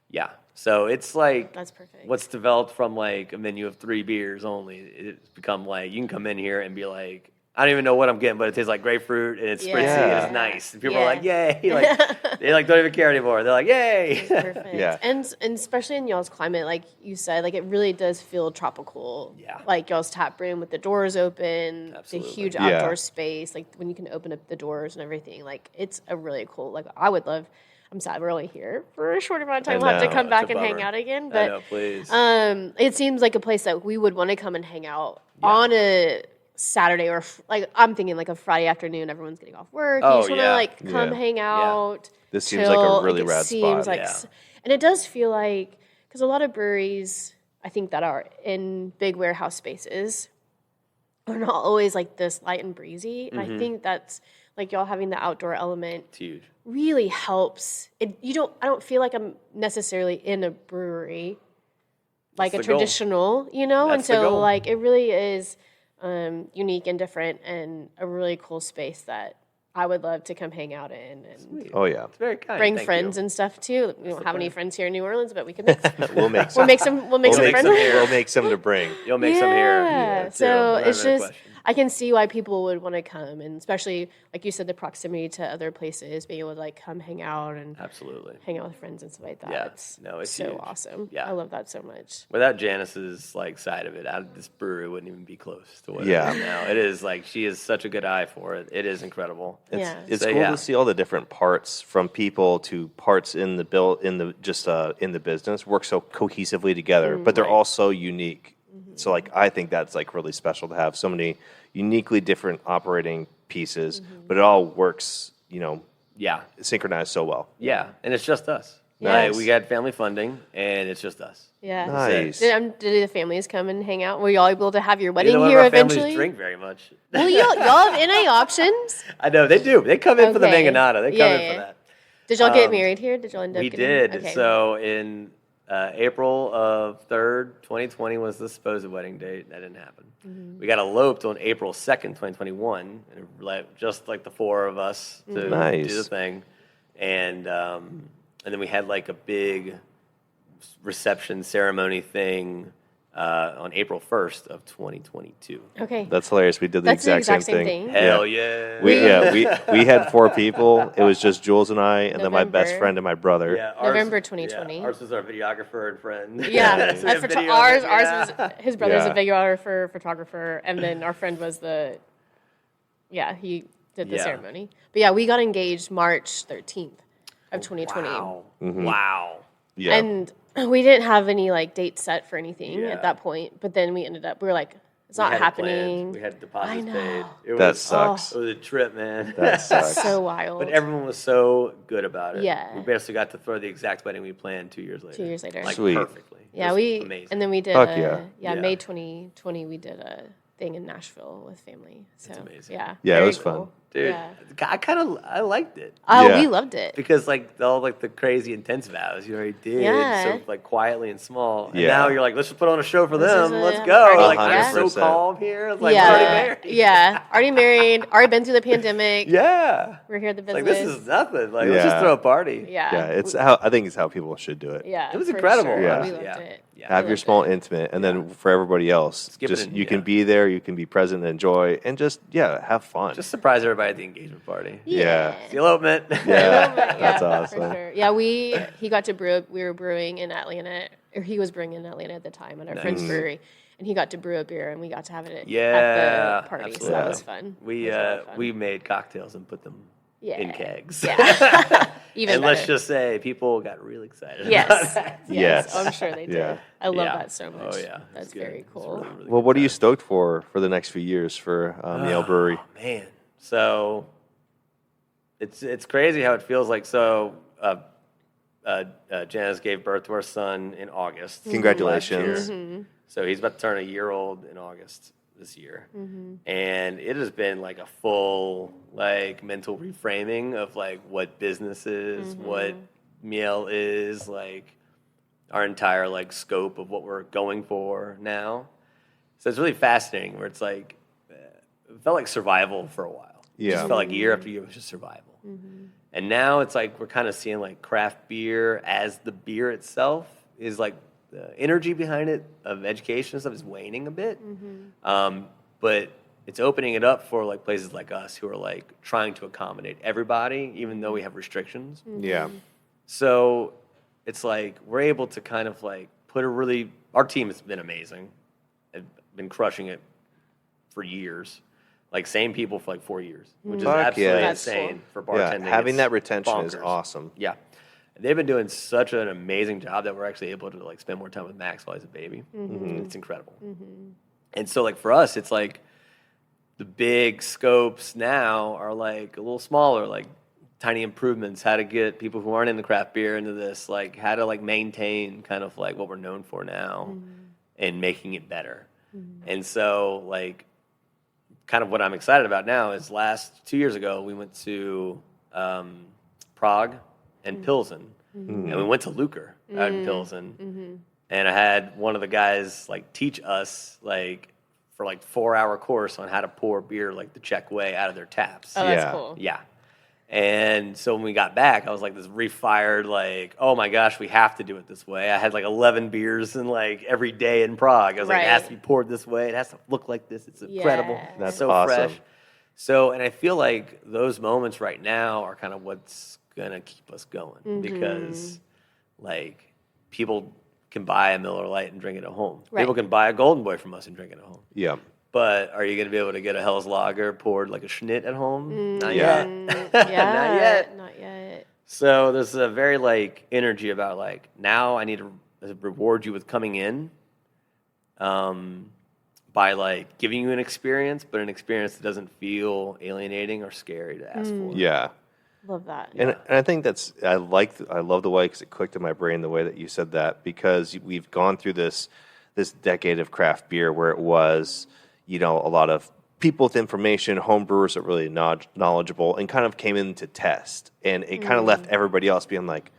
Yeah. So it's like That's perfect. what's developed from like a menu of 3 beers only. It's become like you can come in here and be like, I don't even know what I'm getting, but it tastes like grapefruit and it's spritzy and it's nice. And people are like, yay. Like they like don't even care anymore. They're like, yay. Perfect. Yeah. And especially in y'all's climate, like you said, like it really does feel tropical. Yeah. Like y'all's tap room with the doors open, Absolutely. the huge outdoor space, like when you can open up the doors and everything. Like it's a really cool, like I would love, I'm sad we're only here for a short amount of time. We'll have to come back and hang out again. But I know, please. it seems like a place that we would want to come and hang out on a Saturday or like I'm thinking like a Friday afternoon. Everyone's getting off work. You just want to like come hang out. This seems like a really Like, rad seems spot. like, and it does feel like because a lot of breweries I think that are in big warehouse spaces are not always like this light and breezy. And I think that's like y'all having the outdoor element It's huge. really helps. I don't feel like I'm necessarily in a brewery like That's a the goal. traditional, you know? That's the and so goal. like it really is unique and different, and a really cool space that I would love to come hang out in and Oh yeah, It's very kind. bring Thank friends you. and stuff too. We don't have any friends here in New Orleans, but we can make we'll make some. we'll make some We'll make friends. some here. We'll make some to bring. You'll make some here. Yeah. Too. So Without it's another just question. I can see why people would want to come, and especially like you said, the proximity to other places, being able to like come hang out and Absolutely. hang out with friends and stuff like that. Yeah. It's No, it's so huge. awesome. Yeah. I love that so much. Without Janice's like side of it, this brewery wouldn't even be close to what it Yeah. is now. It is like she has such a good eye for it. It is incredible. Yeah. It's So, cool yeah. to see all the different parts, from people to parts in the in the business, work so cohesively together, but they're all so unique. So like I think that's like really special to have so many uniquely different operating pieces, but it all works, Yeah. synchronized so well. Yeah. And it's just us. Yes. Like, we got family funding, and it's just us. Yeah. Nice. Did the families come and hang out? Were y'all able to have your Neither wedding one here of our eventually? families drink very much. Well, y'all have NA options. I know they do. They come in for the Okay. manganata. They come Yeah, in yeah. for that. Did y'all get married here? Did y'all end up We getting did. Okay. So in April of 3rd, 2020 was the supposed wedding date. That didn't happen. Mm-hmm. We got eloped on April 2nd, 2021, and just like the four of us to Nice. do the thing. And then we had like a big reception ceremony thing on April 1st of 2022. Okay. That's hilarious. We did the That's the exact same thing. Hell yeah. We had 4 people. It was just Jules and I, and then my best November. friend and my brother. Yeah, November 2020. Yeah, ours was our videographer and friend. Yeah, So we have that's video ours. of it, Ours yeah. was his brother's Yeah. a videographer, photographer, and then our friend was he did the Yeah. ceremony. But yeah, we got engaged March 13th of 2020, Wow. Mm-hmm. Wow. Yeah. and we didn't have any like date set for anything Yeah. at that point. But then we were like, it's We not had it planned. happening. We had deposits I know. paid. It That was, sucks. It was a trip, man. That sucks. So wild. But everyone was so good about it. Yeah. We basically got to throw the exact wedding we planned 2 years later. 2 years later. Like, Sweet. perfectly. It Yeah, was amazing. and then we did Fuck yeah. Yeah. May 2020 we did a thing in Nashville with family. So amazing. yeah. Yeah, it very was fun. cool. Dude, Yeah. I liked it. Oh, Yeah. we loved it. Because all the crazy intense vows you already did, Yeah. so like quietly and small. And Yeah. now you're like, let's just put on a show for This is them. a Let's party. go. Like, I'm 100%. so calm here. It's like, yeah. we're already married. Yeah. Already married. Already been through the pandemic. Yeah. We're here at the Like, business. this is nothing. Like, let's just Yeah. throw a party. yeah. Yeah, I think it's how people should do it. Yeah. It was for incredible. Sure. Yeah. We loved Yeah. it. Yeah. Have We your loved small it. intimate, and then for everybody else, Skip it just in, you can yeah. be there, you can be present and enjoy, and just have fun. Just surprise everybody at the engagement party. Yeah. The elopement. Yeah. Yeah, That's for awesome. sure. Yeah, he got to brew. We were brewing in Atlanta, or he was brewing in Atlanta at the time at our friend's brewery, and he got to brew a beer, and we got to have it Yeah. at the party. So absolutely. that was fun. We It was a lot of fun. we made cocktails and put them Yeah. in kegs. Yeah. Even and let's better. just say people got really excited. about Yes. that. Yes. I'm sure they did. Yeah. I love Yeah. that so much. Oh yeah. That's It's good. very It's cool. really, really Well, good what are you time. stoked for the next few years for Miel Brewery? Oh, man. So it's crazy how it feels like. So Janice gave birth to our son in August. Congratulations. last year. So he's about to turn a year old in August this year. And it has been like a full mental reframing of like what business is, what Miel is, like our entire scope of what we're going for now. So it's really fascinating where it's like it felt like survival for a while. It Yeah. just felt like year after year was just survival. And now it's like we're kind of seeing like craft beer as the beer itself is like the energy behind it of education and stuff is waning a bit. But it's opening it up for like places like us who are like trying to accommodate everybody, even though we have restrictions. Yeah. So it's like we're able to kind of like our team has been amazing. They've been crushing it for years. Like same people for like 4 years, which is Fuck absolutely yeah. That's insane cool. for Yeah. bartending. Having It's that retention is bonkers. awesome. Yeah. They've been doing such an amazing job that we're actually able to like spend more time with Max while he's a baby. It's incredible. And so like for us, it's like the big scopes now are like a little smaller, like tiny improvements, how to get people who aren't in the craft beer into this, like how to like maintain kind of like what we're known for now and making it better. And so like kind of what I'm excited about now is 2 years ago, we went to Prague and Pilsen. And we went to Lucre out in Pilsen. And I had one of the guys like teach us like for like 4-hour course on how to pour beer like the Czech way out of their taps. Oh, that's Yeah. cool. Yeah. And so when we got back, I was like this refired, like, oh my gosh, we have to do it this way. I had like 11 beers in like every day in Prague. I was like, it has to be poured this way. It has to look like this. It's incredible. Yeah. That's so awesome. fresh. So, and I feel like those moments right now are kind of what's going to keep us going because like people can buy a Miller Lite and drink it at home. Right. People can buy a Golden Boy from us and drink it at home. Yeah. But are you going to be able to get a Hell's Lager poured like a Schnitt at home? Not Yeah. yet. Yeah, Not not yet. So there's a very like energy about like now I need to reward you with coming in, by like giving you an experience, but an experience that doesn't feel alienating or scary to ask for. Yeah. Love that. And I think I love the way, because it clicked in my brain the way that you said that, because we've gone through this decade of craft beer where it was, a lot of people with information, home brewers that were really knowledgeable, and kind of came in to test. And it kind of left everybody else being like,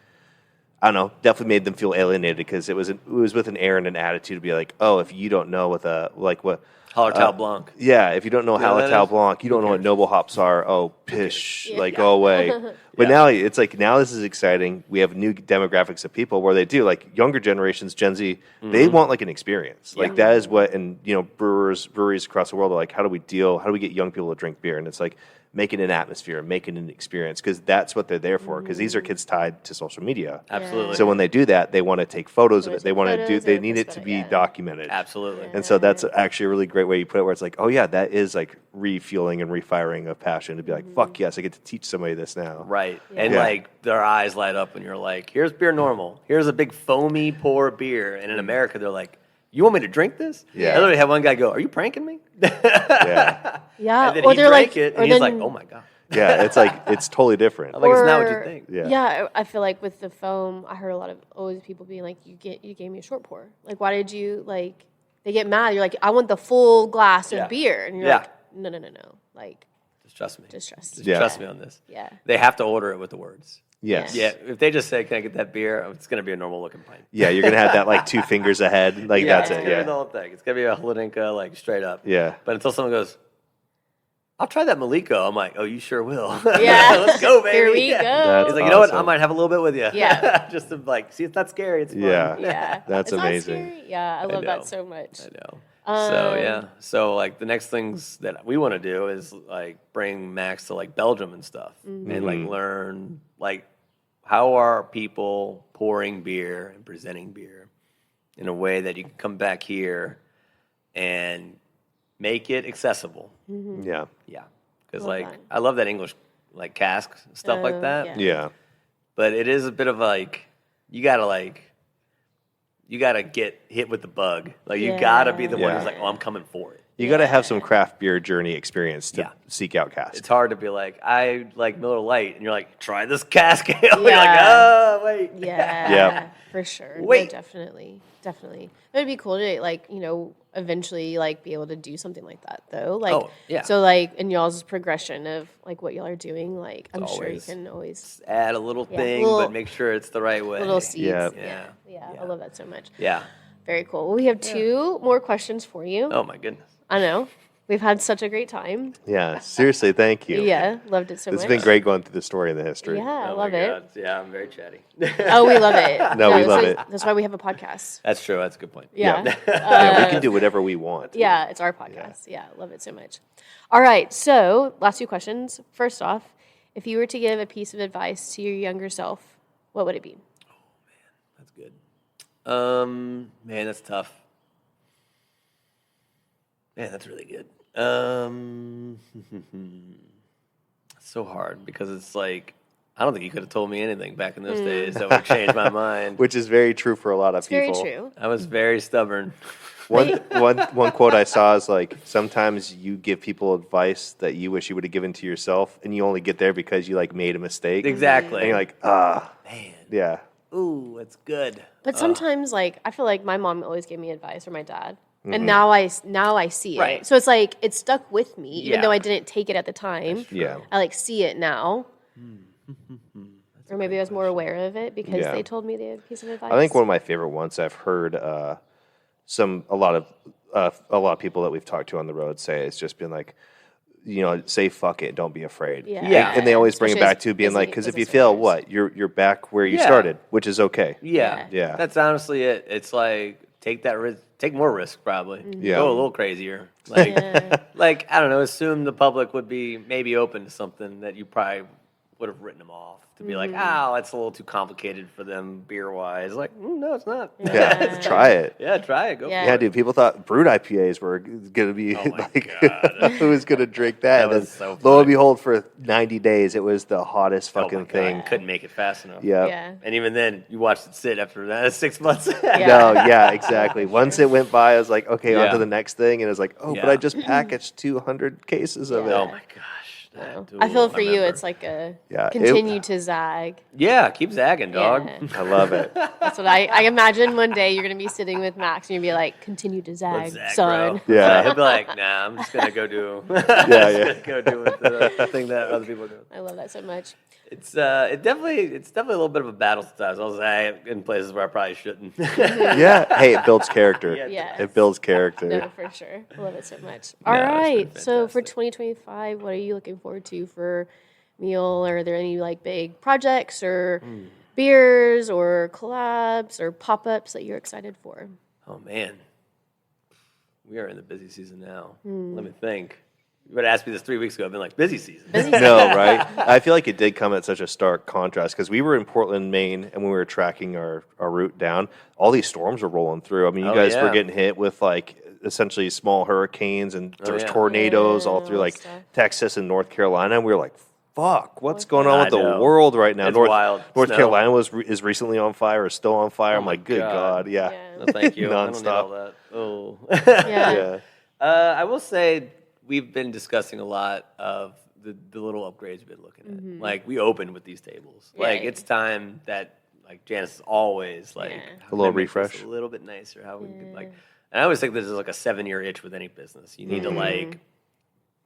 I don't know, definitely made them feel alienated, because it was with an air and an attitude to be like, oh, if you don't know what Hallertau Blanc. Yeah, if you don't know You know what that Hallertau is? Blanc, you don't know what noble hops are. Oh, pish, go away. But Yeah. now it's like, now this is exciting. We have new demographics of people where they do, like younger generations, Gen Z, they want like an experience. Like that is what, and breweries across the world are like, how do we get young people to drink beer? And it's like, making an atmosphere, making an experience, because that's what they're there for. Because these are kids tied to social media. Absolutely. So when they do that, they want to take photos of it. They want to photos, they they need want it to to post be it, yeah. documented. Absolutely. And so that's actually a really great way you put it, where it's like, oh yeah, that is like refueling and refiring of passion, to be like, fuck yes, I get to teach somebody this now. Right. Yeah. And Yeah. like their eyes light up and you're like, here's beer normal. Here's a big foamy pour beer. And in America, they're like, you want me to drink this? Yeah. I literally had one guy go, are you pranking me? Yeah. Yeah, And then or he they're drank like, it or and he's then, like, oh my God. Yeah, it's like, it's totally different. I'm like, it's not what you or- think. Yeah. Yeah, I feel like with the foam, I heard a lot of always people being like, you gave me a short pour. Like, why did you like? They get mad. You're like, I want the full glass of Yeah. beer, and you're Yeah. like, no. Like, Just trust me. just trust. Just Yeah. trust me on this. Yeah. They have to order it with the words. Yes. Yeah. If they just say, can I get that beer? It's going to be a normal looking pint. Yeah, you're gonna have that like 2 fingers ahead. Like that's it's it. gonna be the Yeah. whole thing. It's going to be a Hladinka, like straight up. Yeah. But until someone goes, I'll try that Maliko. I'm like, oh, you sure will. Yeah. Let's go, baby. Here we Yeah. go. That's He's like, you know what? I awesome. might have a little bit with you. Yeah. Just to like, see, it's not scary. It's fun. Yeah. Yeah, That's It's not amazing. scary. Yeah, I love know. that so much. I know. So yeah. Um, So like the next things that we want to do is like bring Max to like Belgium and stuff, and like learn like how are people pouring beer and presenting beer in a way that you can come back here and make it accessible. Yeah. Yeah, because Love like that. I love that English like cask stuff like that. yeah. Yeah. But it is a bit of like you gotta get hit with the bug. Like you gotta be the one who's Yeah. like, oh, I'm coming for it. You got to have some craft beer journey experience to Yeah. seek out cask. It's hard to be like, I like Miller Lite, and you're like, try this cask ale. You're like, Yeah. oh wait. Yeah, Yeah. for sure. No, Wait. definitely. It'd be cool to like, eventually like be able to do something like that though. Like, Oh, yeah. So like in y'all's progression of like what y'all are doing, like I'm sure you always can always Add a little Yeah, thing, little- but make sure it's the right way. little seeds. Yeah. Yeah. Yeah. I love that so much. Yeah. Very cool. Well, we have 2 more questions for you. Oh my goodness. I know. We've had such a great time. Yeah. Seriously, thank you. Yeah, loved it so It's much. been great going through the story and the history. Yeah, I Oh love my it. God. Yeah, I'm very chatty. Oh, we love it. No, we that's love why- it. That's why we have a podcast. That's true. That's a good point. Yeah. Yeah, we can do whatever we want. Yeah, it's our podcast. Yeah, love it so much. All right, so last 2 questions. First off, if you were to give a piece of advice to your younger self, what would it be? That's good. Man, that's tough. Man, that's really good. It's so hard because it's like I don't think you could have told me anything back in those days that would change my mind. Which is very true for a lot of It's very people. true. I was very stubborn. One quote I saw is like, sometimes you give people advice that you wish you would have given to yourself, and you only get there because you like made a mistake. Exactly. And you're like, Man. yeah. Ooh, it's good. But sometimes, like, I feel like my mom always gave me advice, or my dad, and now I see it. Right. So it's like it stuck with me, even Yeah. though I didn't take it at the time. Yeah. I like see it now. Or maybe I was more aware of it because Yeah. they told me the piece of advice. I think one of my favorite ones I've heard a lot of a lot of people that we've talked to on the road say. It's just been like, say fuck it, don't be afraid. Yeah. And they always bring it Especially back to being like, because if you business fail, owners. what? You're back where you Yeah. started, which is okay. Yeah. Yeah. That's honestly it. It's like, take that risk, take more risk probably. Yeah. Go a little crazier. Like, Yeah. like, I don't know, assume the public would be maybe open to something that you probably would have written them off. To be like, it's a little too complicated for them beer-wise. Like, no, it's not. Yeah, try it. Yeah, try it. Go Yeah. for Yeah, it. dude, people thought brewed IPAs were going to be Oh my like, God. who was going to drink that? That And then, was so lo and funny. behold, for 90 days, it was the hottest Oh my fucking God, thing. couldn't make it fast enough. Yeah. Yeah. And even then, you watched it sit after that 6 months. Yeah. No, yeah, exactly. Once it went by, I was like, okay, on Yeah. to the next thing. And it was like, but Yeah. I just packaged 200 cases of Yeah. it. Oh my gosh. So, That- I feel ooh, for you, remember. it's like a Yeah, continue to zag. Yeah, keep zagging, dog. Yeah. I love it. That's what I imagine one day you're going to be sitting with Max and you'll be like, continue to zag, Let's zag, son. bro. Yeah. He'll be like, nah, I'm just gonna go do. yeah. Go do the thing that other people do. I love that so much. It's definitely a little bit of a battle sometimes. I'll say in places where I probably shouldn't. Yeah. Hey, it builds character. Yeah. It builds character. No, for sure. I love it so much. All No, it's been right. So for fantastic. 2025, what are you looking forward to for Miel? Are there any like big projects or beers or collabs or pop-ups that you're excited for? Oh man, we are in the busy season now. Hmm. Let me think. You would have asked me this 3 weeks ago. I've been like, busy season. No, right? I feel like it did come at such a stark contrast because we were in Portland, Maine, and when we were tracking our route down, all these storms were rolling through. I mean, you Oh, guys were yeah. getting hit with like essentially small hurricanes and there was yeah. tornadoes all Yeah, through like stuff. Texas and North Carolina. And we were like, fuck, what's going on I with the know. world right now? It's wild. North Snow. Carolina is recently on fire, is still on fire. Oh I'm my like, good God. Yeah. No, thank you. I don't need Nonstop. all that. Oh. Yeah. Yeah. I will say we've been discussing a lot of the little upgrades we've been looking at. Like we opened with these tables. Yeah. Like it's time that like Janice is always like Yeah. how A can little I make this refresh. a little bit nicer. How we could like. And I always think this is like a 7-year itch with any business. You need to like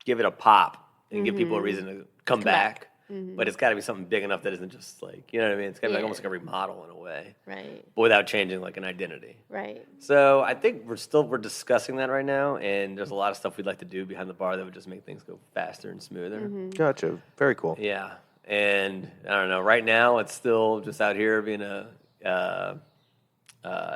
give it a pop and give people a reason to come back. But it's got to be something big enough that isn't just like, you know what I mean? It's got to be like Yeah. almost like a remodel in a way, Right. but without changing like an identity. Right. So I think we're discussing that right now, and there's a lot of stuff we'd like to do behind the bar that would just make things go faster and smoother. Gotcha. Very cool. Yeah, and I don't know. Right now, it's still just out here being a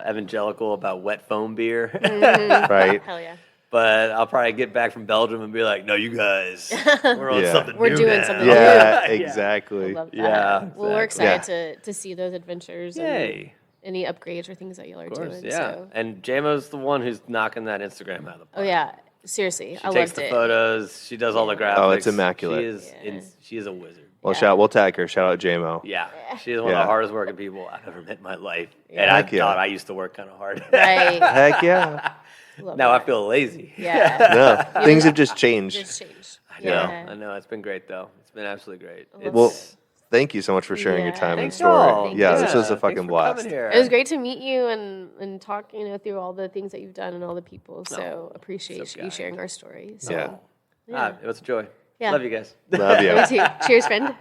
evangelical about wet foam beer. Right. Hell yeah. But I'll probably get back from Belgium and be like, "No, you guys, we're on Yeah. something. We're new doing now." something Yeah, new. exactly. I love that. Yeah, Well, we're exactly. excited to see those adventures and Yay. any upgrades or things that y'all are Of course, doing. yeah. So. And JMO's the one who's knocking that Instagram out of the park. Oh yeah, seriously, She I takes loved the it. photos. She does all the graphics. Oh, it's immaculate. She is, Yeah. she is a wizard. Well, we'll tag her. Shout out JMO. Yeah, she is one of Yeah. the hardest working people I've ever met in my life. Yeah. And I Heck yeah. thought I used to work kind of hard. Right. Heck yeah. Love Now I that. feel lazy. Yeah. No, things have just changed. Just changed. I know. I know. It's been great though. It's been absolutely great. It's, Well, thank you so much for sharing your Yeah. time and thanks story. y'all. Yeah, this was a thanks fucking for blast. coming here. It was great to meet you and talk, through all the things that you've done and all the people. So appreciate so you kind. sharing our stories. So, Yeah. It was a joy. Yeah. Love you guys. Love you. Me too. Cheers, friend.